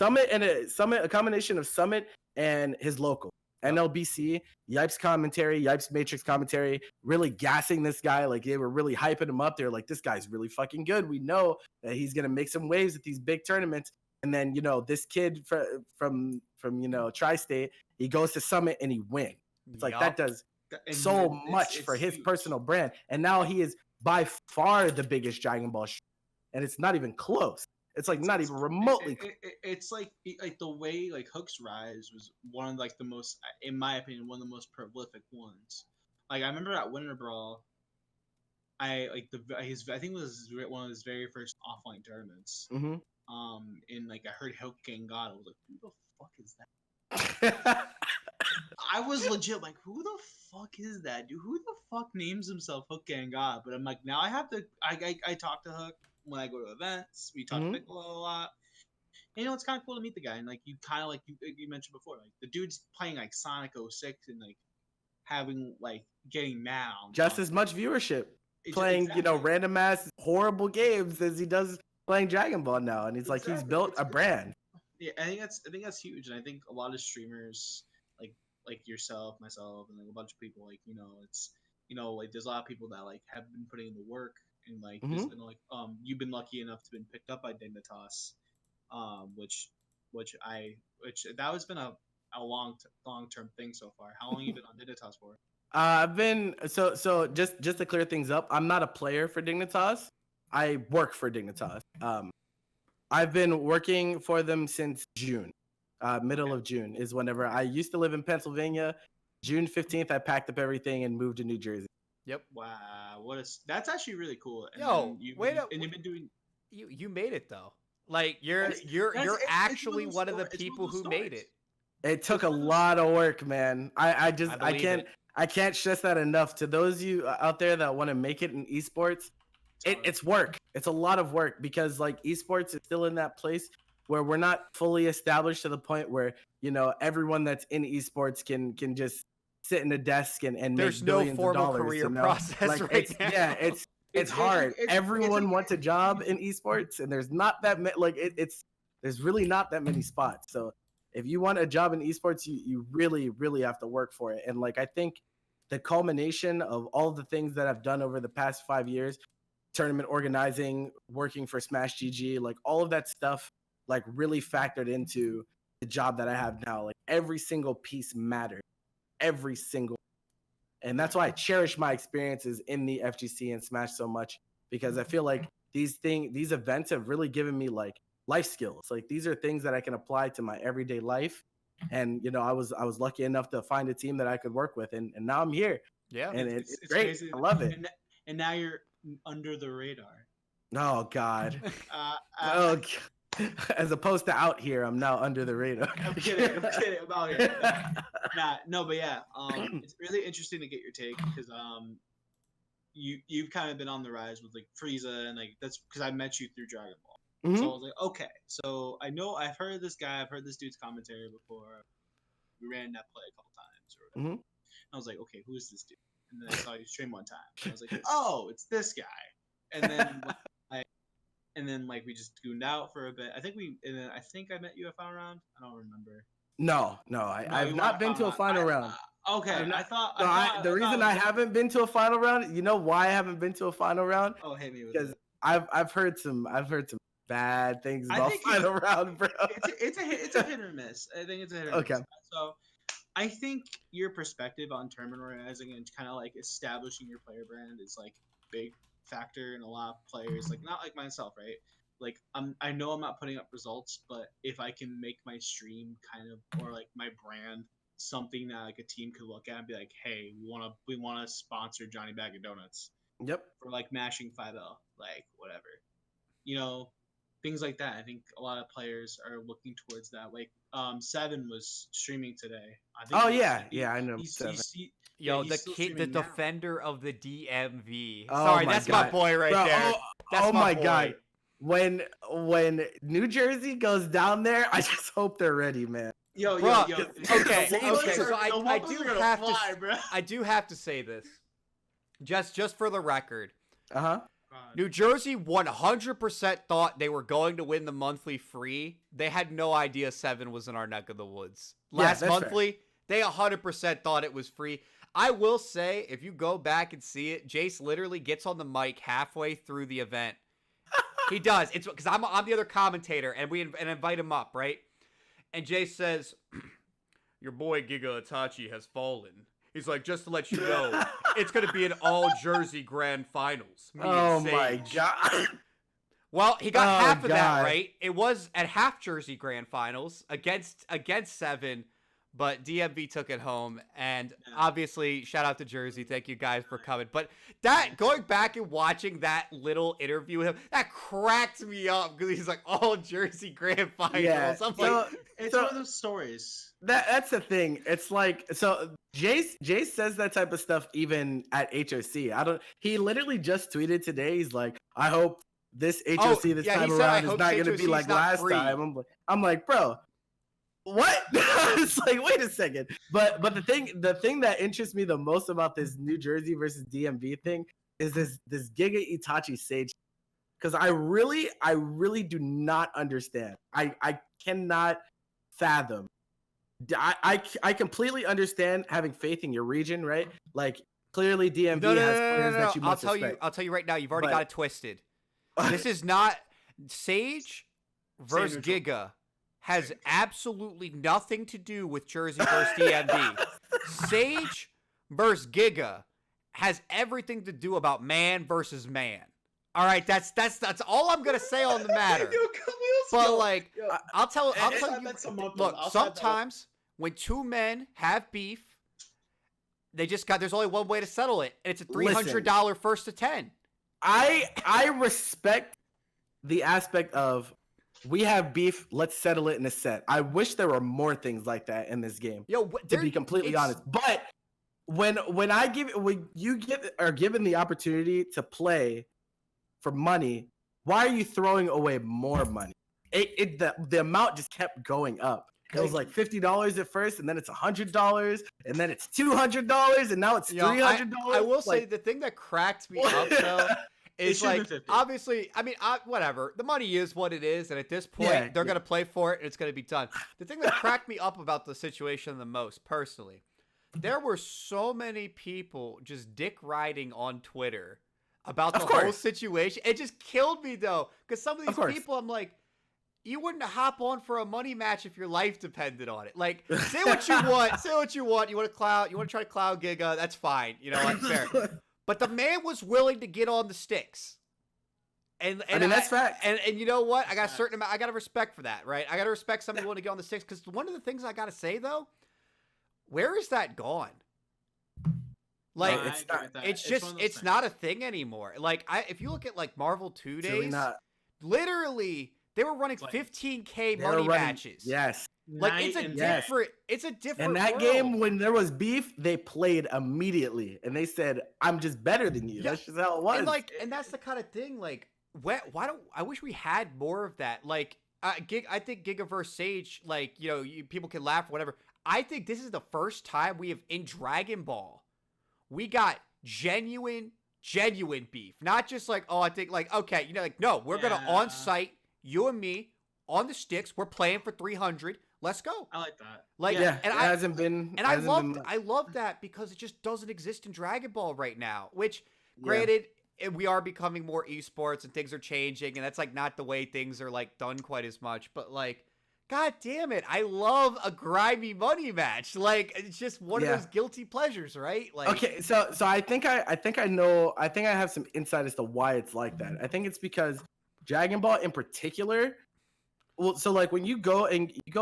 A combination of Summit and his local. NLBC, Yipes commentary, Yipes Matrix commentary, really gassing this guy. Like they were really hyping him up. They're like, this guy's really fucking good. We know that he's gonna make some waves at these big tournaments. And then this kid from Tri-State, he goes to Summit and he wins. It's like that does so much for his personal brand. And now he is by far the biggest Dragon Ball and it's not even close. It's like not even remotely. It's like the way like Hook's rise was one of like the most, in my opinion, one of the most prolific ones. Like I remember at Winter Brawl, I think it was one of his very first offline tournaments. Mm-hmm. And like I heard Hook Gang God, I was like, who the fuck is that? I was legit like, who the fuck is that dude? Who the fuck names himself Hook Gang God? But I'm like, now I have to. I talk to Hook when I go to events. We talk to Piccolo a lot. And, it's kind of cool to meet the guy. And like you kind of like you mentioned before, like the dude's playing like Sonic 06 and like having like getting mad just as much viewership playing random ass horrible games as he does playing Dragon Ball now. And he's like he's built a brand. Yeah, I think that's huge. And I think a lot of streamers like yourself, myself, and like a bunch of people, like it's like there's a lot of people that like have been putting in the work and like just, you've been lucky enough to been picked up by Dignitas, which that has been a long term thing so far. How long have you been on Dignitas for? I've been so just to clear things up, I'm not a player for Dignitas. I work for Dignitas. I've been working for them since June. Middle of June is whenever I used to live in Pennsylvania. June 15th, I packed up everything and moved to New Jersey. Yep. Wow, that's actually really cool. And you've been doing. You made it though. Like you're actually one of the people who made it. It took a lot of work, man. I can't stress that enough to those of you out there that want to make it in esports. It's work. It's a lot of work because like esports is still in that place where we're not fully established to the point where everyone that's in esports can just sit in a desk and there's make no formal of dollars, career process like, right now. Yeah, it's hard. Everyone wants a job in esports, and there's not that there's really not that many spots. So if you want a job in esports, you really have to work for it. And like I think the culmination of all the things that I've done over the past 5 years, tournament organizing, working for Smash GG, like all of that stuff like really factored into the job that I have now. Like every single piece mattered. Every single. And that's why I cherish my experiences in the FGC and Smash so much, because I feel like these events have really given me like life skills. Like these are things that I can apply to my everyday life. And I was lucky enough to find a team that I could work with, and now I'm here. Yeah. And it's great. Crazy. I love it. And now you're under the radar. Oh God. Oh God. As opposed to out here, I'm now under the radar. I'm kidding. I'm out here. But yeah. It's really interesting to get your take because you've kind of been on the rise with like Frieza and like that's because I met you through Dragon Ball. Mm-hmm. So I was like, okay. So I've heard this guy. I've heard this dude's commentary before. We ran that play a couple times or whatever. Mm-hmm. I was like, okay, who is this dude? And then I saw you stream one time. I was like, oh, it's this guy. And then like we just gooned out for a bit. I think I met you at final round. I don't remember. No, I've not been to a final round. Okay, the reason I haven't been to a final round, you know why I haven't been to a final round? Oh, hit me with because I've heard some bad things about final round, bro. It's a hit or miss. I think it's a hit or miss. So I think your perspective on tournament organizing and kind of like establishing your player brand is like big factor in a lot of players, like not like myself, right? Like I know I'm not putting up results, but if I can make my stream kind of or like my brand something that like a team could look at and be like, hey, we wanna sponsor Johnny Bag of Donuts Yep. for like mashing 5L, like whatever, things like that. I think a lot of players are looking towards that. Like Seven was streaming today. I think Oh yeah, I know. Seven. Yo, he's the still kid, the streaming now. defender of the DMV. Oh Sorry, my that's my God. boy right Bro, there. That's oh my my boy. God. When New Jersey goes down there, I just hope they're ready, man. Yo, Bruh, yo, yo. okay, The Wampus okay. are- So the I Wampus do are gonna have fly, to, bro. I do have to say this, just for the record. Uh-huh. New Jersey 100% thought they were going to win the monthly free. They had no idea 7 was in our neck of the woods. Last that's monthly, they 100% thought it was free. I will say, if you go back and see it, Jace literally gets on the mic halfway through the event. He does. It's because I'm the other commentator, and we invite him up, right? And Jace says, "Your boy Giga Itachi has fallen." He's like, "Just to let you know, it's going to be an all-Jersey Grand Finals." Me and my Sage. God. Well, he got half of that God. right. It was at half Jersey Grand Finals against 7, but DMV took it home. And obviously, shout out to Jersey. Thank you guys for coming. But that going back and watching that little interview with him, that cracked me up because he's like, all Jersey Grand Finals. Yeah, I'm so- like, It's So- one of those stories. That's the thing. It's like, so Jace says that type of stuff even at HOC. He literally just tweeted today. He's like, I hope this HOC this yeah, he time said, "I around is hope not this going to be HOC is like not last free." time. I'm like, bro, what? It's like, wait a second. But the thing that interests me the most about this New Jersey versus DMV thing is this Giga Itachi Sage, because I really do not understand. I cannot fathom. I completely understand having faith in your region, right? Like clearly DMV has players that you must respect. I'll tell you right now, you've already But- got it twisted. This is not Sage versus neutral. Giga has absolutely nothing to do with Jersey versus DMV. Sage versus Giga has everything to do about man versus man. All right, that's all I'm gonna say on the matter. But like, I'll tell you. Look, sometimes when two men have beef, there's only one way to settle it, and it's a $300 first to 10. I respect the aspect of we have beef, let's settle it in a set. I wish there were more things like that in this game, to be completely honest. But when you are given the opportunity to play for money, why are you throwing away more money? The amount just kept going up. It was like $50 at first, and then it's $100, and then it's $200, and now it's $300. I will say the thing that cracked me up though is like, obviously, I mean, whatever. The money is what it is, and at this point, they're gonna play for it, and it's gonna be done. The thing that cracked me up about the situation the most, personally, there were so many people just dick riding on Twitter about the whole situation. It just killed me though, because some of these people, I'm like, you wouldn't hop on for a money match if your life depended on it. Like, say what you want. Say what you want. You want to try to cloud Giga. That's fine. You know, like, fair. But the man was willing to get on the sticks. And I mean, that's fact. And you know what? I got a certain amount. I got to respect for that, right? I got to respect somebody willing to get on the sticks. Because one of the things I got to say though, where is that gone? Like, it's not a thing anymore. Like, if you look at like Marvel 2 days, literally. They were running 15K money matches. Yes. Like, it's a different And that world. game, when there was beef, they played immediately. And they said, I'm just better than you. Yeah. That's just how it was. And like, and that's the kind of thing, like, I wish we had more of that. Like, I think Gigaverse Sage, like, you know, people can laugh or whatever. I think this is the first time we have, in Dragon Ball, we got genuine beef. Not just like, oh, I think like, okay, you know, like, no, we're going to on-site, you and me on the sticks. We're playing for 300. Let's go. I like that. Like, and it hasn't been. And I love that because it just doesn't exist in Dragon Ball right now. Which, granted, we are becoming more esports and things are changing, and that's like not the way things are like done quite as much. But like, God damn it. I love a grimy money match. Like, it's just one of those guilty pleasures, right? Like, okay, so I think I know. I think I have some insight as to why it's like that. I think it's because Dragon Ball in particular. Well, so like when you go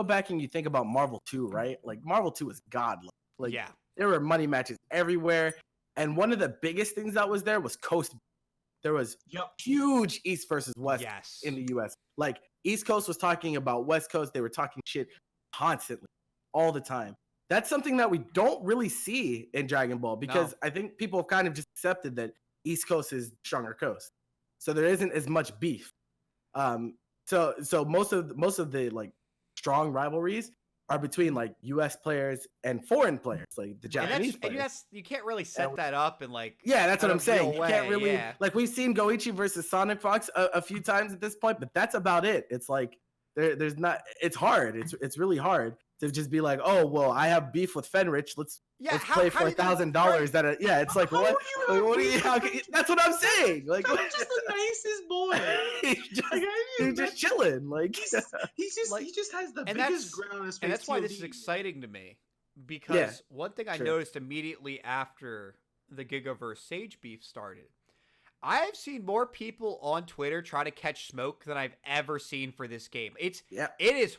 back and you think about Marvel 2, right? Like Marvel 2 is godlike. Like yeah. there were money matches everywhere. And one of the biggest things that was there was Coast. There was huge East versus West in the US. Like East Coast was talking about West Coast. They were talking shit constantly, all the time. That's something that we don't really see in Dragon Ball because I think people have kind of just accepted that East Coast is stronger coast. So there isn't as much beef. So most of the like strong rivalries are between like U.S. players and foreign players, like the Japanese players. And you can't really set that up and like. Yeah, that's what I'm saying. You can't really like we've seen Goichi versus Sonic Fox a few times at this point, but that's about it. It's like there's not. It's hard. It's really hard to just be like, oh well, I have beef with Fenrich. Let's play for $1,000. It's like what? That's what I'm saying. Like Fenrich is the nicest boy. he's just chilling. Like he just has the biggest grin on his face. And that's why this is exciting to me because one thing I noticed immediately after the Gigaverse Sage beef started, I've seen more people on Twitter try to catch smoke than I've ever seen for this game. It is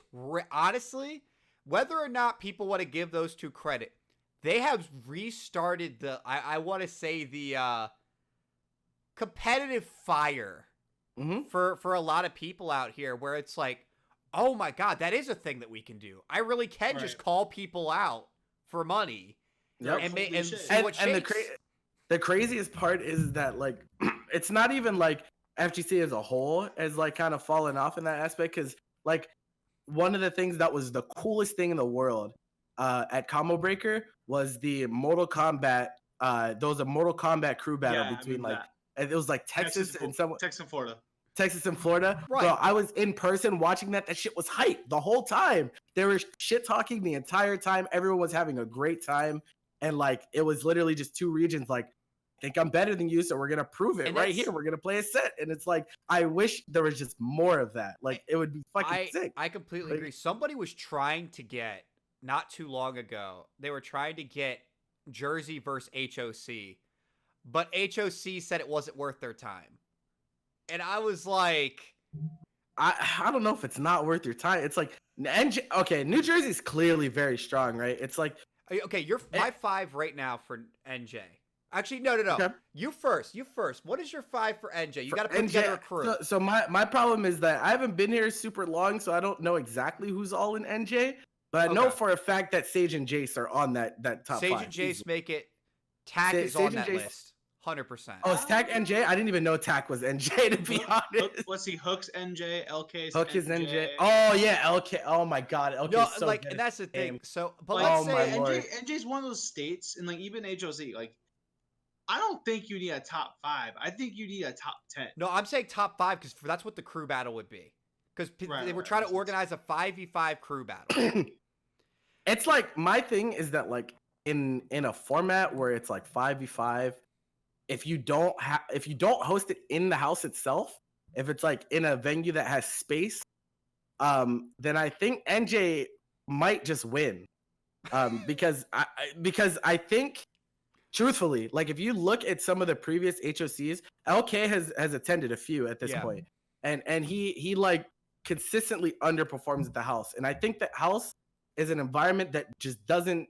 honestly, whether or not people want to give those two credit, they have restarted I want to say the competitive fire for a lot of people out here where it's like, oh my God, that is a thing that we can do. I really can just call people out for money and see what shakes. The craziest part is that like it's not even like FGC as a whole has like kind of fallen off in that aspect because like one of the things that was the coolest thing in the world at Combo Breaker was the Mortal Kombat. There was a Mortal Kombat crew battle between it was like Texas and Florida. Texas and Florida. Right. Bro, I was in person watching that. That shit was hype the whole time. They were shit talking the entire time. Everyone was having a great time. And like, it was literally just two regions like, I think I'm better than you, so we're going to prove it right here. We're going to play a set. And it's like, I wish there was just more of that. Like, it would be fucking sick. I completely agree. Somebody was trying to get, not too long ago, they were trying to get Jersey versus HOC. But HOC said it wasn't worth their time. And I was like, I don't know if it's not worth your time. It's like, New Jersey's clearly very strong, right? It's like, okay, you're my 5 right now for NJ. Actually, no. Okay. You first. What is your 5 for NJ? You got to put together a crew. So my problem is that I haven't been here super long, so I don't know exactly who's all in NJ. But I know for a fact that Sage and Jace are on that top 5. Sage and Jace make it. Tack is on that list. 100%. Oh, it's Tack NJ? I didn't even know Tack was NJ, to be honest. Let's see. Hook's NJ. LK's Hook is NJ. Oh, yeah. LK. Oh, my God. LK is so like, good. And that's the thing. So, but let's say NJ's one of those states, and like even HOC, like, I don't think you need a top 5. I think you need a top 10. No, I'm saying top 5 because that's what the crew battle would be. Because they were trying to organize a 5v5 crew battle. It's like, my thing is that like in a format where it's like 5v5, if you don't host it in the house itself, if it's like in a venue that has space, then I think NJ might just win. Because I think, truthfully, like if you look at some of the previous HOCs, LK has attended a few at this point, and he like consistently underperforms at the house, and I think that house is an environment that just doesn't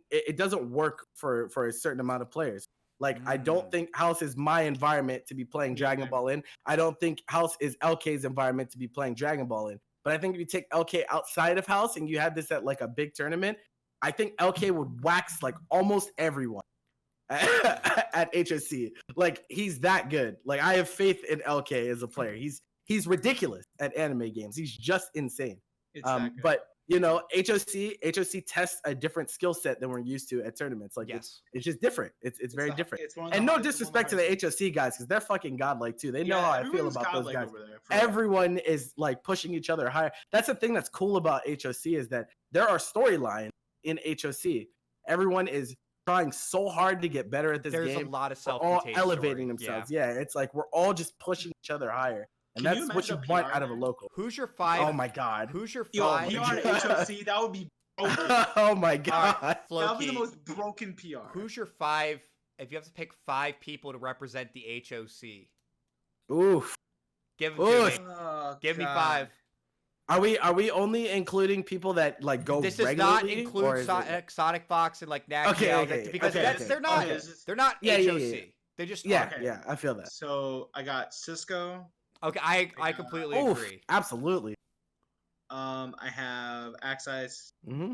work for a certain amount of players. Like I don't think house is my environment to be playing Dragon Ball in. I don't think house is LK's environment to be playing Dragon Ball in. But I think if you take LK outside of house and you had this at like a big tournament, I think LK would wax like almost everyone at HOC. Like he's that good. Like I have faith in LK as a player. He's ridiculous at anime games. He's just insane. But you know, HOC tests a different skill set than we're used to at tournaments. Like it's just different. It's very different. And no disrespect to the HOC guys, because they're fucking godlike too. They know how I feel about those guys. Everyone is like pushing each other higher. That's the thing that's cool about HOC is that there are storylines in HOC. Everyone is trying so hard to get better at this game. There's a lot of all elevating themselves. Yeah, it's like we're all just pushing each other higher. And Can you that's what imagine you a want PR out of a there? local. Who's your five? Oh my god. Who's your Yo, five? PR and HOC, that would be broken. Oh my All right, god. That would be the FloKey, most broken PR. who's your five? If you have to pick 5 people to represent the HOC, Oof. give them to me. Oof. Oh, Give me God. 5. Are we only including people that like go This does regularly? not include or is it- Sonic Fox and like Nakiel, Okay, because okay, that's okay, they're not okay. they're not Yeah, HOC. yeah, yeah. They just Yeah, Okay. yeah, I feel that. So I got Cisco. Okay, I completely Oof, agree. absolutely. I have Axize. Hmm.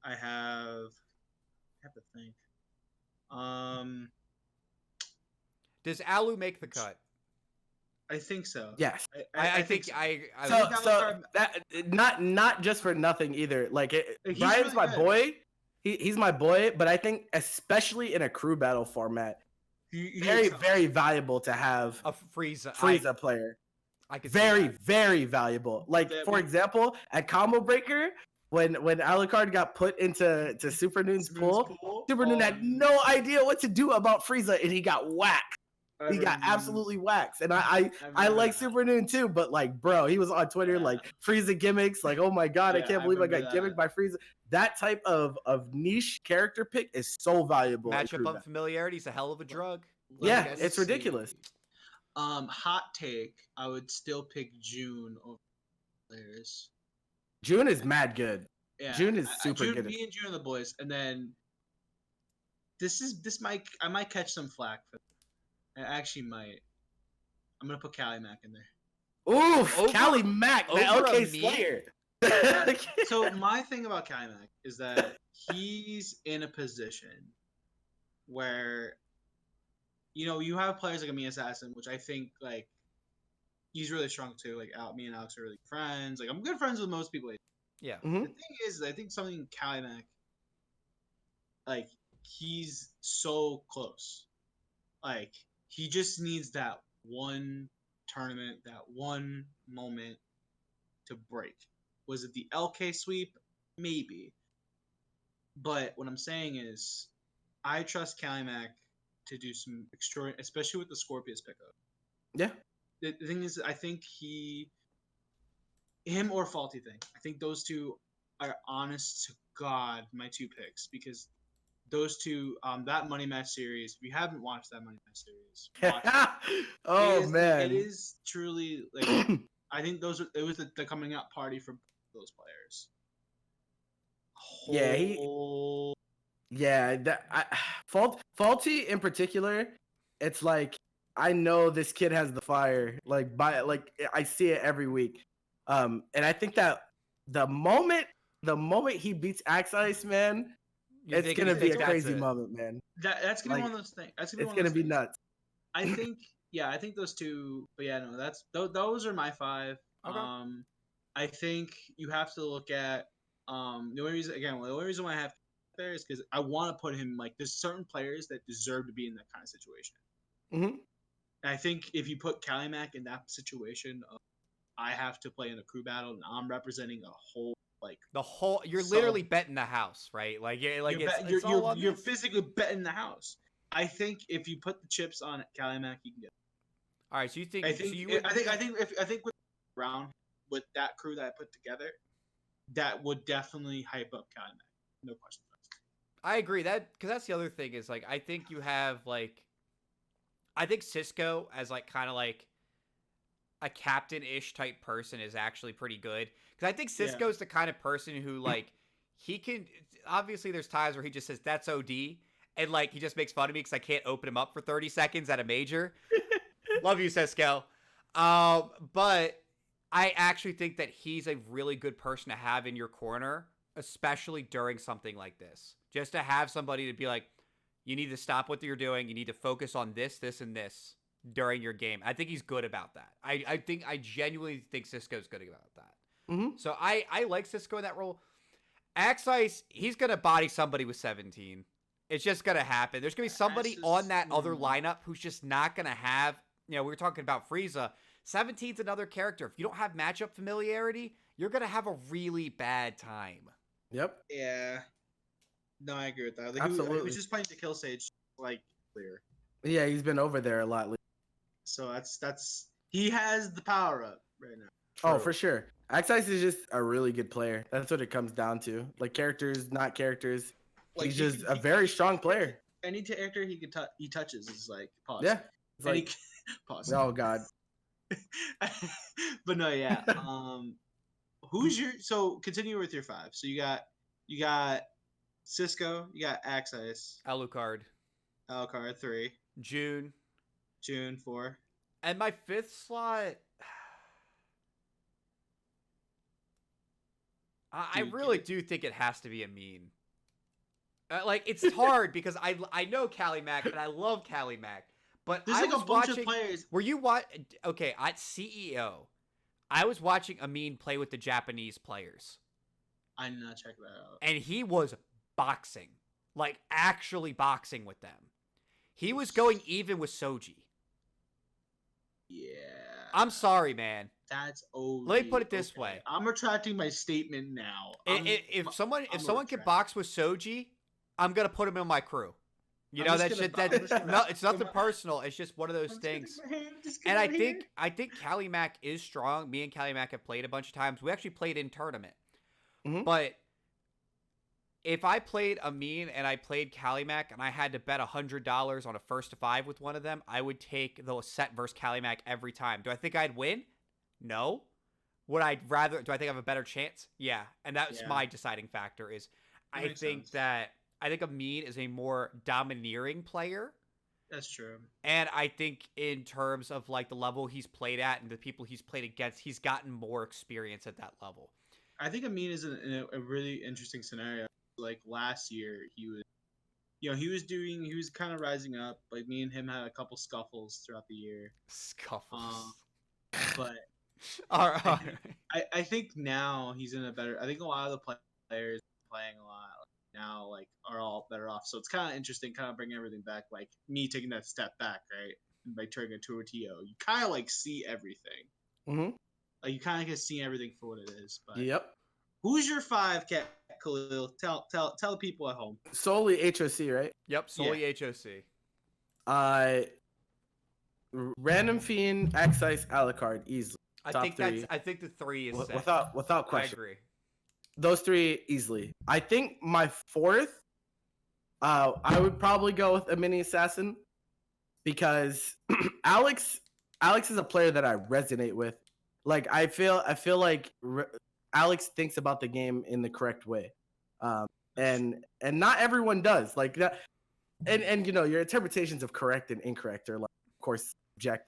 I have to think. Does Alu make the cut? I think so. Yes. I think so. I So think that not just for nothing either. Like He's Brian's really my good. boy. He's my boy, but I think especially in a crew battle format, very valuable to have a Frieza. Frieza player. I could see Very, that. very valuable. Like That for we- example, at Combo Breaker, when Alucard got put into Super Noon's pool, Super Noon had no idea what to do about Frieza, and he got whacked. He got absolutely waxed. And I like Super Noon too, but like, bro, he was on Twitter Yeah. like Frieza gimmicks, like, oh my god, I Yeah, can't I believe I remember got that. gimmicked by Frieza. That type of niche character pick is so valuable. in Matchup crew on battle. familiarity is a hell of a drug. Yeah, Let's it's see. ridiculous. Hot take. I would still pick June over players. June is mad good. Yeah, June is super June, good. Me and June are the boys, and then I might catch some flack for. I actually might. I'm gonna put Cali Mac in there. Oof, Over- Cali Mac, man. over a Okay, me? Slayer. So my thing about Cali Mac is that he's in a position where, you have players like a Me Assassin, which I think like he's really strong too. Like me and Alex are really friends. Like I'm good friends with most people. Yeah. Mhm. The thing is, I think something Cali Mac, like he's so close. Like he just needs that one tournament, that one moment to break. Was it the LK sweep? Maybe. But what I'm saying is, I trust Calimac to do some extraordinary, especially with the Scorpius pickup. Yeah. The thing is, I think him or Faulty Thing. I think those two are honest to God my 2 picks, because those two, that Money Match series. If you haven't watched that Money Match series, watch it. Oh man. It is truly like I think it was the coming out party for those players. Yeah, Yeah, Faulty in particular, it's like I know this kid has the fire. Like I see it every week. And I think that the moment he beats Axe Ice, man, it's gonna be a crazy moment, man. That's gonna be Like, one of those things. It's gonna be nuts. I think those two. But yeah, no, those are my 5. Okay. I think you have to look at the only reason why I have there is because I want to put him like there's certain players that deserve to be in that kind of situation. Mm-hmm. And I think if you put Calimac in that situation, I have to play in a crew battle and I'm representing a whole you're So- literally betting the house, right? Like it's all on you're this. physically betting the house. I think if you put the chips on Calimac, you can get. All right, so you think? I so think you would, I think with round with that crew that I put together, that would definitely hype up Calimac. No question. I agree that because that's the other thing is like I think you have like I think Cisco as like kind of like a captain-ish type person is actually pretty good because I think Cisco's the kind of person who like he can obviously there's times where he just says that's OD and like he just makes fun of me because I can't open him up for 30 seconds at a major. Love you, Cisco. But I actually think that he's a really good person to have in your corner, especially during something like this. Just to have somebody to be like, you need to stop what you're doing. You need to focus on this, this, and this during your game. I think he's good about that. I genuinely think Cisco's good about that. Mm-hmm. So I like Cisco in that role. Axe Ice, he's going to body somebody with 17. It's just going to happen. There's going to be somebody on that other lineup who's just not going to have, we were talking about Frieza. 17's another character. If you don't have matchup familiarity, you're going to have a really bad time. Yep. Yeah. No, I agree with that. Like, Absolutely. He was just playing the kill stage like clear. Yeah, he's been over there a lot lately. So that's He has the power up right now. Oh, True. for sure. Axice is just a really good player. That's what it comes down to. Like characters, not characters. Like He's he just could- a he- very he- strong player. Any character he touches is like pause. Yeah. It's Any like, pause. oh god. But no, yeah. Who's your so continue with your 5. So you got Cisco, you got Axice, Alucard, Alucard 3, June, June 4. and my 5th slot. I Dude, really do think it has to be a mean. Like it's hard because I know Callie Mack and I love Callie Mack, but There's I like a was bunch watching. of players. Were you Okay, at CEO, I was watching Amin play with the Japanese players, I did not check that out. and he was boxing, like actually boxing with them. He was going even with Soji. Yeah. I'm sorry, man. That's OD. Let me put it this way. I'm retracting my statement now. If someone I'm can retracting. box with Soji, I'm gonna put him in my crew. You I'm know just that shit. gonna- I'm just gonna- No, it's nothing I'm not- personal. It's just one of those I'm just gonna things. take my hand, just And get I out of think Callie Mack is strong. Me and Callie Mack have played a bunch of times. We actually played in tournament. Mhm. But if I played Amin and I played Callie Mack and I had to bet $100 on a 1st to 5 with one of them, I would take the set versus Callie Mack every time. Do I think I'd win? No. Would I rather? Do I think I have a better chance? Yeah. And that's Yeah. my deciding factor. Is That I makes think sense. that Amin is a more domineering player. That's true. And I think in terms of like the level he's played at and the people he's played against, he's gotten more experience at that level. I think Amin is in a really interesting scenario. Like last year, he was, he was kind of rising up. Like me and him had a couple scuffles throughout the year. Scuffles. But All right. I think now he's in a better. I think a lot of the players playing a lot now like are all better off. So it's kind of interesting, kind of bringing everything back. Like me taking that step back, right, and by turning it to a TO, you kind of like see everything. Mhm. Like you kind of can see everything for what it is. But Yep. who's your 5, Khalil? Tell the people at home. Solely HOC, right? Yep, solely HOC. Random Fiend, Axice, Alucard, easily. I Top think three. I think the 3 is set. Without I question. agree. Those 3 easily. I think my 4th, I would probably go with a mini assassin because Alex is a player that I resonate with. Like I feel like Alex thinks about the game in the correct way, and not everyone does. Like that, and you know your interpretations of correct and incorrect are like, of course, subjective.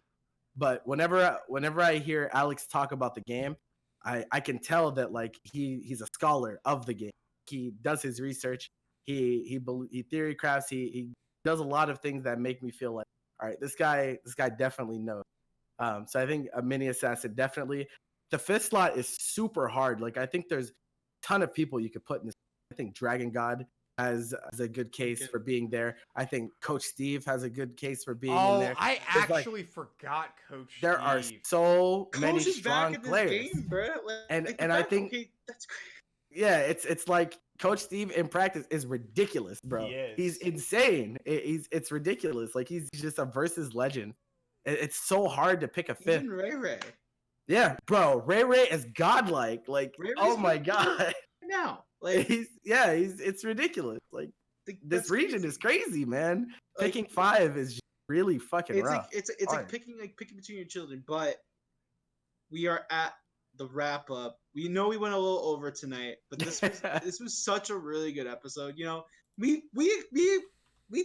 But whenever I hear Alex talk about the game, I can tell that like he's a scholar of the game. He does his research. He theory crafts. He does a lot of things that make me feel like, all right, this guy definitely knows. So I think a mini assassin definitely. The 5th slot is super hard. Like I think there's a ton of people you could put in this. I think Dragon God has a good case for being there. I think Coach Steve has a good case for being in there. I There's, like, actually forgot Coach There are Steve. so many Coach is strong back in players. this game, bro. Like, And- like, and I think- okay, that's great. Yeah, it's like Coach Steve in practice is ridiculous, bro. He is. He's insane. It's ridiculous. Like he's just a versus legend. It's so hard to pick a 5th. Even Ray Ray. Yeah, bro. Ray Ray is godlike. Like, Ray Ray's oh my good god. now. Like It's ridiculous. Like this that's region crazy. is crazy, man. Like, Picking 5 is just really fucking it's rough. like it's Hard. like picking between your children, but we are at the wrap up. We know we went a little over tonight, but this was such a really good episode. You know, we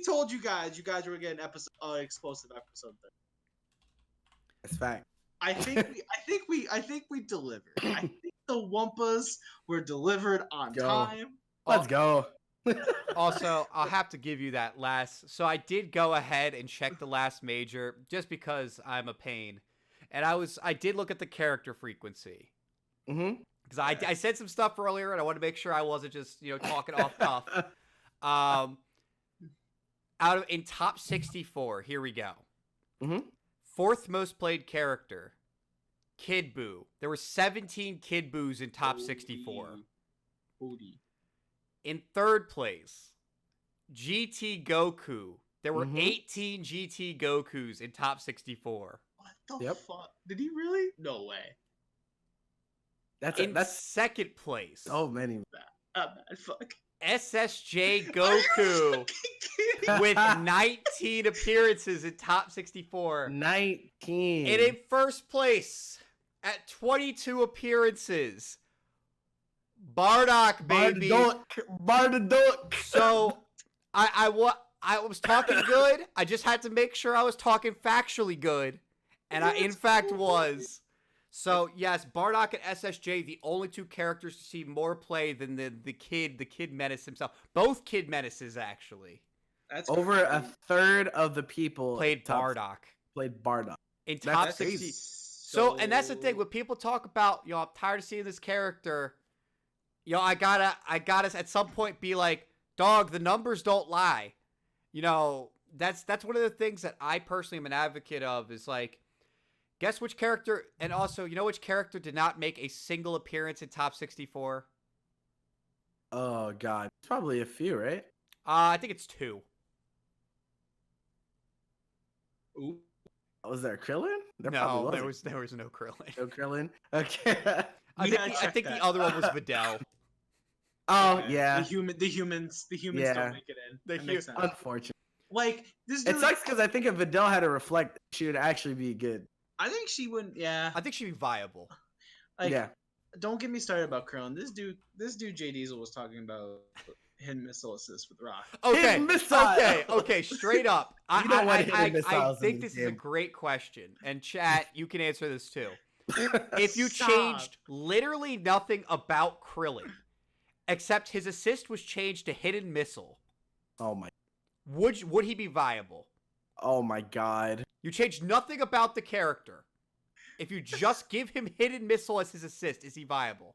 told you guys were getting explosive episode 30. That's fact. I think we delivered. I think the Wumpas were delivered on Go. time. Let's go. Also, I'll have to give you that last. So I did go ahead and check the last major just because I'm a pain. And I did look at the character frequency. Mm-hmm. Because I said some stuff earlier and I wanted to make sure I wasn't just, talking off cuff. In top 64, here we go. Mm-hmm. 4th most played character, Kid Buu. There were 17 Kid Boos in top 64. Holy. In 3rd place, GT Goku. There were Mhm. 18 GT Gokus in top 64. What the Yep. fuck? Did he really? No way. In second place, so many. Fuck. SSJ Are you Goku fucking kidding? with 19 appearances in top 64. 19. And in first place at 22 appearances, Bardock, baby. Bardock. So I was talking good. I just had to make sure I was talking factually good, and I in fact was. So yes, Bardock and SSJ, the only two characters to see more play than the Kid Menace himself. Both Kid Menaces actually. That's Over crazy. a third of the people Played Bardock Played Bardock. in top That's 60. So, and that's the thing when people talk about, I'm tired of seeing this character. I gotta at some point be like, dog, the numbers don't lie. That's one of the things that I personally am an advocate of is like, guess which character, and also, which character did not make a single appearance in top 64? Oh god, it's probably a few, right? I think it's 2. Ooh. Was there Krillin? No, there was no Krillin. No Krillin. Okay. I think the other one was Videl. Oh Okay. yeah. The humans Yeah. don't make it in. That makes sense. Unfortunate. Like this dude, It sucks because I think if Videl had to reflect, she would actually be good. I think she wouldn't. Yeah. I think she'd be viable. Like, yeah. Don't get me started about Krillin. This dude, JDiesel was talking about hidden missile assist with Rock. Okay, Hidden missile. okay, straight up. You don't want hidden I missiles in think this this is a game. great question, and chat, you can answer this too. If you Stop. changed literally nothing about Krillin, except his assist was changed to hidden missile, Oh my. would he be viable? Oh my god. You changed nothing about the character. If you just give him hidden missile as his assist, is he viable?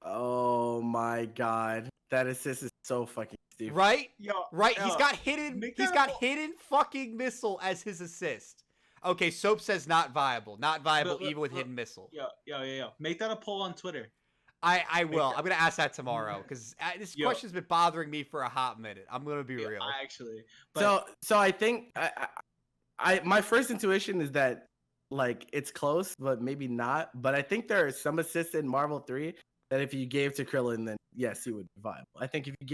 Oh my god. That assist is so fucking stupid. Right? Yo, Right, yo, he's got hidden make he's that got a- hidden fucking missile as his assist. Okay, Soap says not viable. Not viable Look, even with look. hidden missile. Yo. Make that a poll on Twitter. I will. that- I'm going to ask that tomorrow because this Yo. question's been bothering me for a hot minute. I'm going to be real. Actually, but So I think my first intuition is that like it's close, but maybe not. But I think there are some assists in Marvel 3 that if you gave to Krillin, then yes, he would be viable. I think if you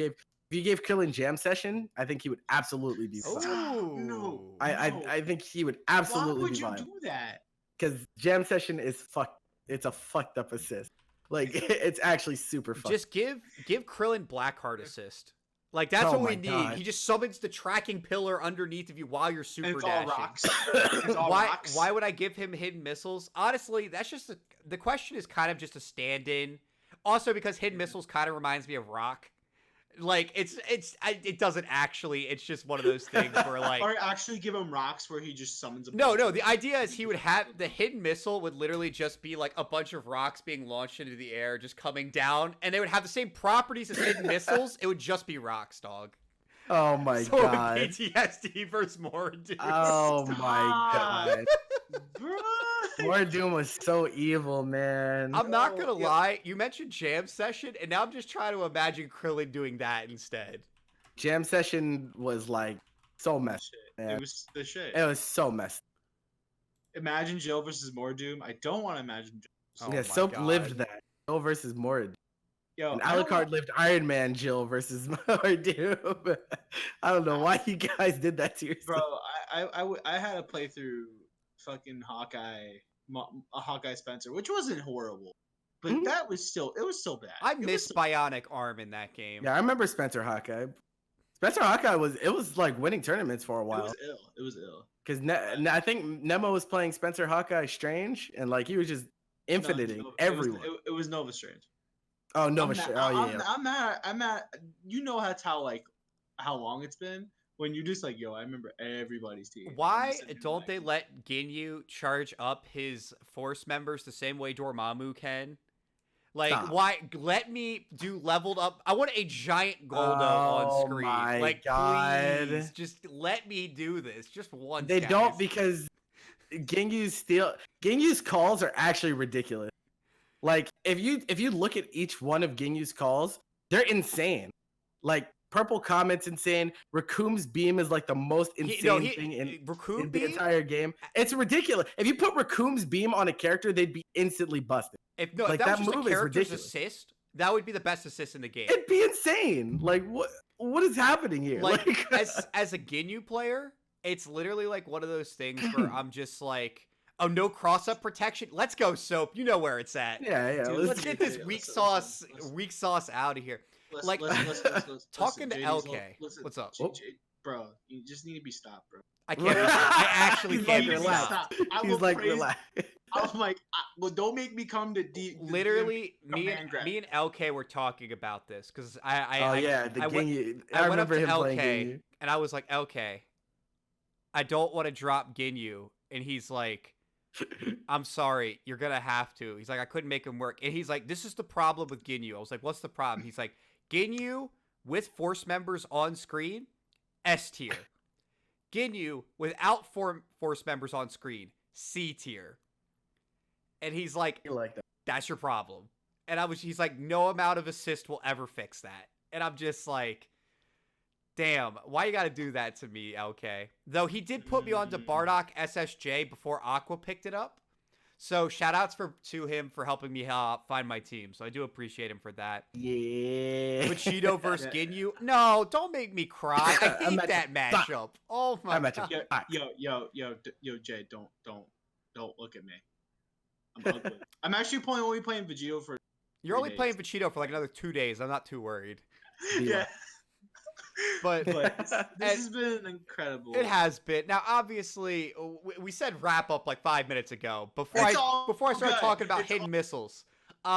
gave Krillin Jam Session, I think he would absolutely be Oh. viable. no. I think he would Why absolutely would be you viable do that? because Jam Session is it's a fucked up assist. Like it's actually super fucked. Just give Krillin Blackheart assist. Like that's Oh what we my need. God. He just summons the tracking pillar underneath of you while you're super And it's all dashing. rocks. It's all Why rocks. why would I give him hidden missiles? Honestly, that's just the question is kind of just a stand-in. Also because hidden missiles kind of reminds me of Rock. Like it doesn't actually. It's just one of those things where like Or actually give him rocks where he just summons a no. bunch of- The idea is he would have the hidden missile would literally just be like a bunch of rocks being launched into the air, just coming down, and they would have the same properties as hidden missiles. It would just be rocks, dog. Oh my So it would god. PTSD versus Mordu. Oh my Stop. god. Bruh. More Doom was so evil, man. I'm not gonna Yeah. lie. You mentioned Jam Session, and now I'm just trying to imagine Krillin doing that instead. Jam Session was like so messed. Shit. Man. It was the shit. It was so messed. Imagine Jill versus Mordoom. I don't want to imagine Jill. Oh yeah, my Soap God. lived that. Jill versus Mord. Yo, And I don't Alucard know- lived Iron Man Jill versus Mordoom. I don't know why you guys did that to yourself. Bro, I had a playthrough fucking a Hawkeye Spencer, which wasn't horrible, but Mhm. that was still bad. I It was missed still- Bionic Arm in that game. Yeah, I remember Spencer Hawkeye. Spencer Hawkeye was like winning tournaments for a It while. was ill. It was ill. Because I think Nemo was playing Spencer Hawkeye Strange, and like he was just infiniting everyone. It was Nova Strange. Oh no, I'm shit. mad- Oh yeah. I'm at. You know that's how long it's been when you just like, yo, I remember everybody's team. I'm Why just sitting there don't like, they let Ginyu charge up his force members the same way Dormammu can? Like, Stop. why let me do leveled up? I want a giant Goldo on Oh screen. my Like, God. please, just let me do this. Just once. They guys. don't because Ginyu's calls are actually ridiculous. Like if you look at each one of Ginyu's calls, they're insane. Like purple comments insane. Raccoon's beam is like the most insane thing Raccoon in beam? the entire game. It's ridiculous. If you put Raccoon's beam on a character, they'd be instantly busted. If Like, that that was just move a is character's ridiculous. assist, that would be the best assist in the game. It'd be insane. Like, what is happening here? Like as a Ginyu player, it's literally like one of those things where I'm just like, oh, no cross-up protection. Let's go, Soap. You know where it's at. yeah. Dude, Let's get this weak sauce out of here. Like, talking to LK. What's up? Bro, you just need to be stopped, bro. I can't. I actually He's can't like, be relax. stopped. He's like, relax. I'm like, well, don't make me come to Literally, me and LK were talking about this because I went up to LK and I was like, LK, I don't want to drop Ginyu, and he's like, I'm sorry, you're gonna have to. He's like, I couldn't make him work, and he's like, this is the problem with Ginyu. I was like, what's the problem? He's like, Ginyu with force members on screen, S tier. Ginyu without force members on screen, C tier. And he's like, that's your problem. And he's like, no amount of assist will ever fix that. And I'm just like, damn, why you gotta do that to me, LK? Though he did put me onto Bardock SSJ before Aqua picked it up. So shout outs to him for helping me find my team. So I do appreciate him for that. Yeah. Bushido versus Ginyu. No, don't make me cry. I hate that matchup. Oh my god. Yo, Jay, don't look at me. I'm ugly. I'm actually only playing Vegito for. You're only playing Vegito for like another 2 days. I'm not too worried. Yeah. But this has been incredible. It has been. Now, obviously, we said wrap up like 5 minutes ago. Before I start talking about hidden missiles, we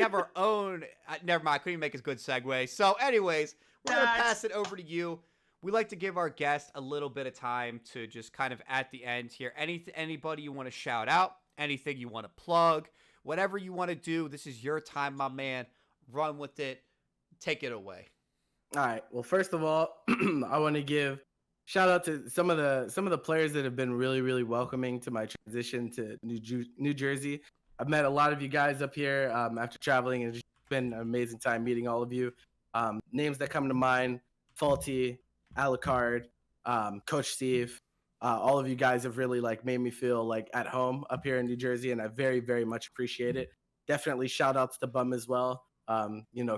have our own. Never mind. I couldn't even make a good segue. So, anyways, we're gonna pass it over to you. We like to give our guests a little bit of time to just kind of at the end here. Anybody you want to shout out, anything you want to plug, whatever you want to do. This is your time, my man. Run with it. Take it away. All right. Well, first of all, I want to give shout out to some of the players that have been really, really welcoming to my transition to New Jersey. I've met a lot of you guys up here after traveling, and it's been an amazing time meeting all of you. Names that come to mind: Faulty, Alucard, Coach Steve. All of you guys have really like made me feel like at home up here in New Jersey, and I very, very much appreciate it. Definitely shout outs to Bum as well.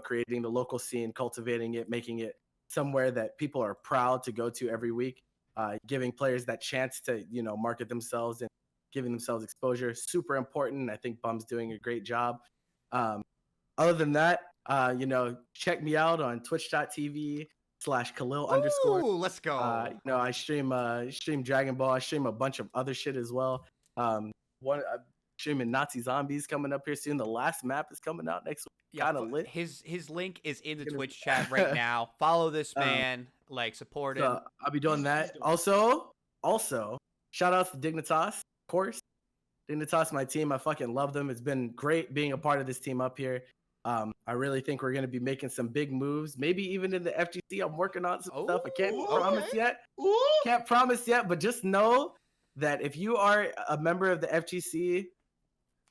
Creating the local scene, cultivating it, making it somewhere that people are proud to go to every week, giving players that chance to, market themselves and giving themselves exposure. Super important. I think Bum's doing a great job. Other than that, check me out on twitch.tv/Khalil _. Let's go. I stream Dragon Ball. I stream a bunch of other shit as well. Streaming Nazi Zombies coming up here soon. The last map is coming out next week. Kind of lit. His link is in the Twitch chat right now. Follow this man, support him. I'll be doing that. Also, shout out to Dignitas, of course. Dignitas, my team. I fucking love them. It's been great being a part of this team up here. I really think we're gonna be making some big moves. Maybe even in the FGC. I'm working on some stuff. I can't promise yet. Can't promise yet, but just know that if you are a member of the FGC,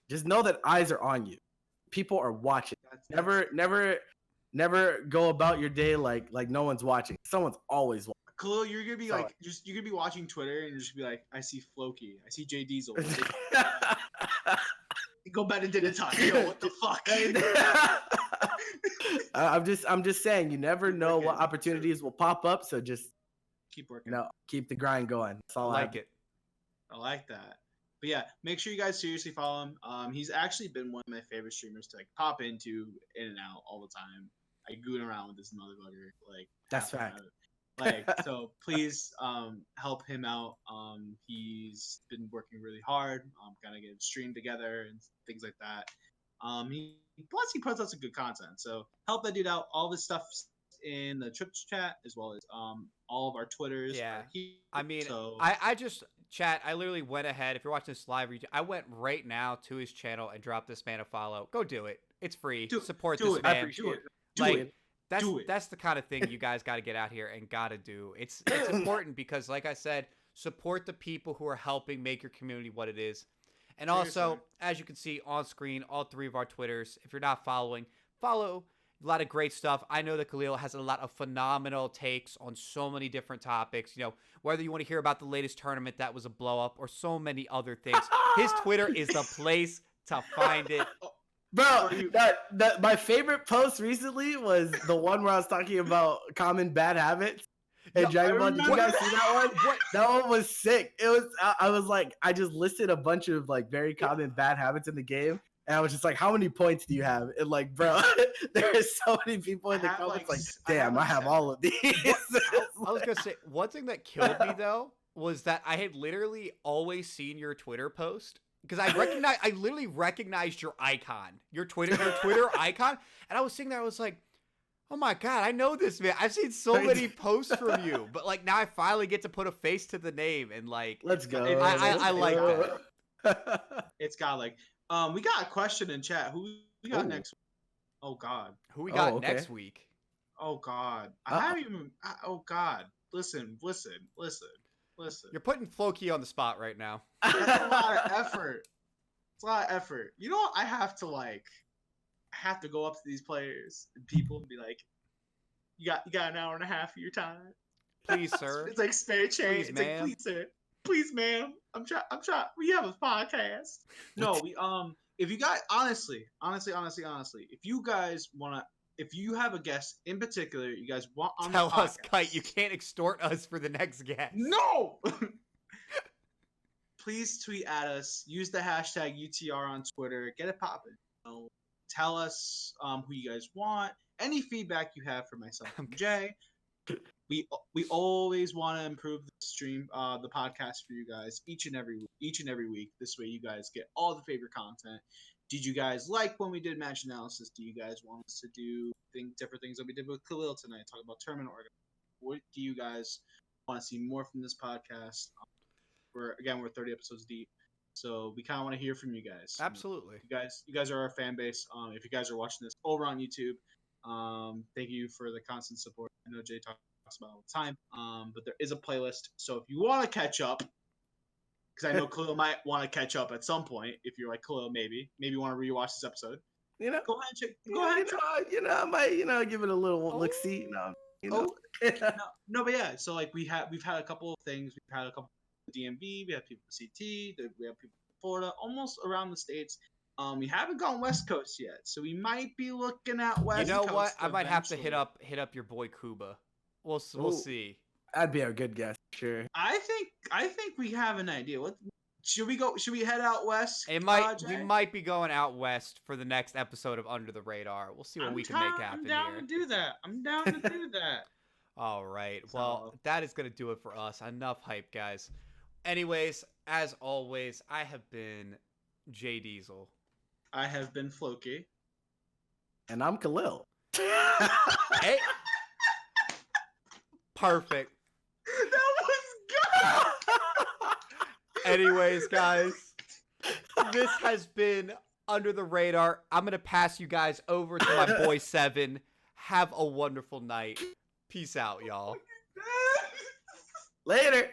just know that eyes are on you. People are watching. Never go about your day like no one's watching. Someone's always watching. Khalil, you're gonna be you're gonna be watching Twitter and you're just be like, I see FloKey, I see JDiesel. Go back and did it talk. Yo, what the fuck? I'm just saying, you never know what opportunities will pop up. So just keep working. Keep the grind going. That's all I like it. I like that. But yeah, make sure you guys seriously follow him. He's actually been one of my favorite streamers to pop into in and out all the time. I goon around with this motherfucker. That's fact. So please help him out. He's been working really hard. Kind of getting streamed together and things like that. He puts out some good content. So help that dude out. All this stuff in the Twitch chat as well as all of our Twitters. Yeah. I just chat. I literally went ahead. If you're watching this live, I went right now to his channel and dropped this man a follow. Go do it. It's free. Support this man. I appreciate it. That's the kind of thing you guys got to get out here and got to do. It's important because, like I said, support the people who are helping make your community what it is. And also, as you can see on screen, all three of our Twitters. If you're not following, follow A lot of great stuff. I know that Khalil has a lot of phenomenal takes on so many different topics. You know, whether you want to hear about the latest tournament that was a blow up or so many other things, his Twitter is the place to find it. Bro, my favorite post recently was the one where I was talking about common bad habits. And Dragon Ball, did you guys see that one? What? That one was sick. It was. I was like, I just listed a bunch of like very common bad habits in the game, and I was just like, how many points do you have? And like, bro, there is so many people in the comments like, damn, I have all of these. I was gonna say one thing that killed me though was that I had literally always seen your Twitter post because I literally recognized your icon, your Twitter icon, and I was sitting there, I was like, oh my god, I know this man. I've seen so many posts from you, but like now I finally get to put a face to the name and like, let's go. I like that. It's got like, we got a question in chat. Who we got next week? Oh god. Who we got next week? Oh god. I haven't even. Oh god. Listen. You're putting FloKey on the spot right now. That's a lot of effort. It's a lot of effort. You know what? I have to go up to these players and people and be like, you got an hour and a half of your time. Please, sir. It's like spare change. Please, It's ma'am. like, please, sir. Please, ma'am. I'm trying. We have a podcast. No, we if you guys honestly, if you guys wanna, if you have a guest in particular, you guys want on Tell the podcast, us, Kite, you can't extort us for the next guest. No. Please tweet at us. Use the hashtag UTR on Twitter. Get it popping. Tell us who you guys want. Any feedback you have for myself and Jay. We always want to improve the stream, the podcast for you guys each and every week. This way, you guys get all the favorite content. Did you guys like when we did match analysis? Do you guys want us to do different things that we did with Khalil tonight? Talk about tournament organization. What do you guys want to see more from this podcast? We're 30 episodes deep. So we kind of want to hear from you guys. Absolutely. You guys are our fan base. If you guys are watching this over on YouTube, thank you for the constant support. I know Jay talks about it all the time. But there is a playlist. So if you want to catch up, because I know Khalil might want to catch up at some point. If you're like Khalil, maybe you want to rewatch this episode. You know, go ahead. Go ahead. I might give it a little look see. No, but yeah. So like we've had a couple of things. We've had a couple. DMV, we have people in CT, we have people in Florida, almost around the states. We haven't gone West Coast yet, so we might be looking at West Coast. You know what? I might have to eventually. hit up your boy Kuba. We'll see. That'd be a good guess, sure. I think we have an idea. What should we go? Should we head out west? We might be going out west for the next episode of Under the Radar. We'll see what we can make happen here. I'm down to do that. I'm down to do that. All right. Well, that is gonna do it for us. Enough hype, guys. Anyways, as always, I have been JDiesel. I have been FloKey. And I'm Khalil. Hey. Perfect. That was good. Anyways, guys, this has been Under the Radar. I'm going to pass you guys over to my boy Seven. Have a wonderful night. Peace out, y'all. Later.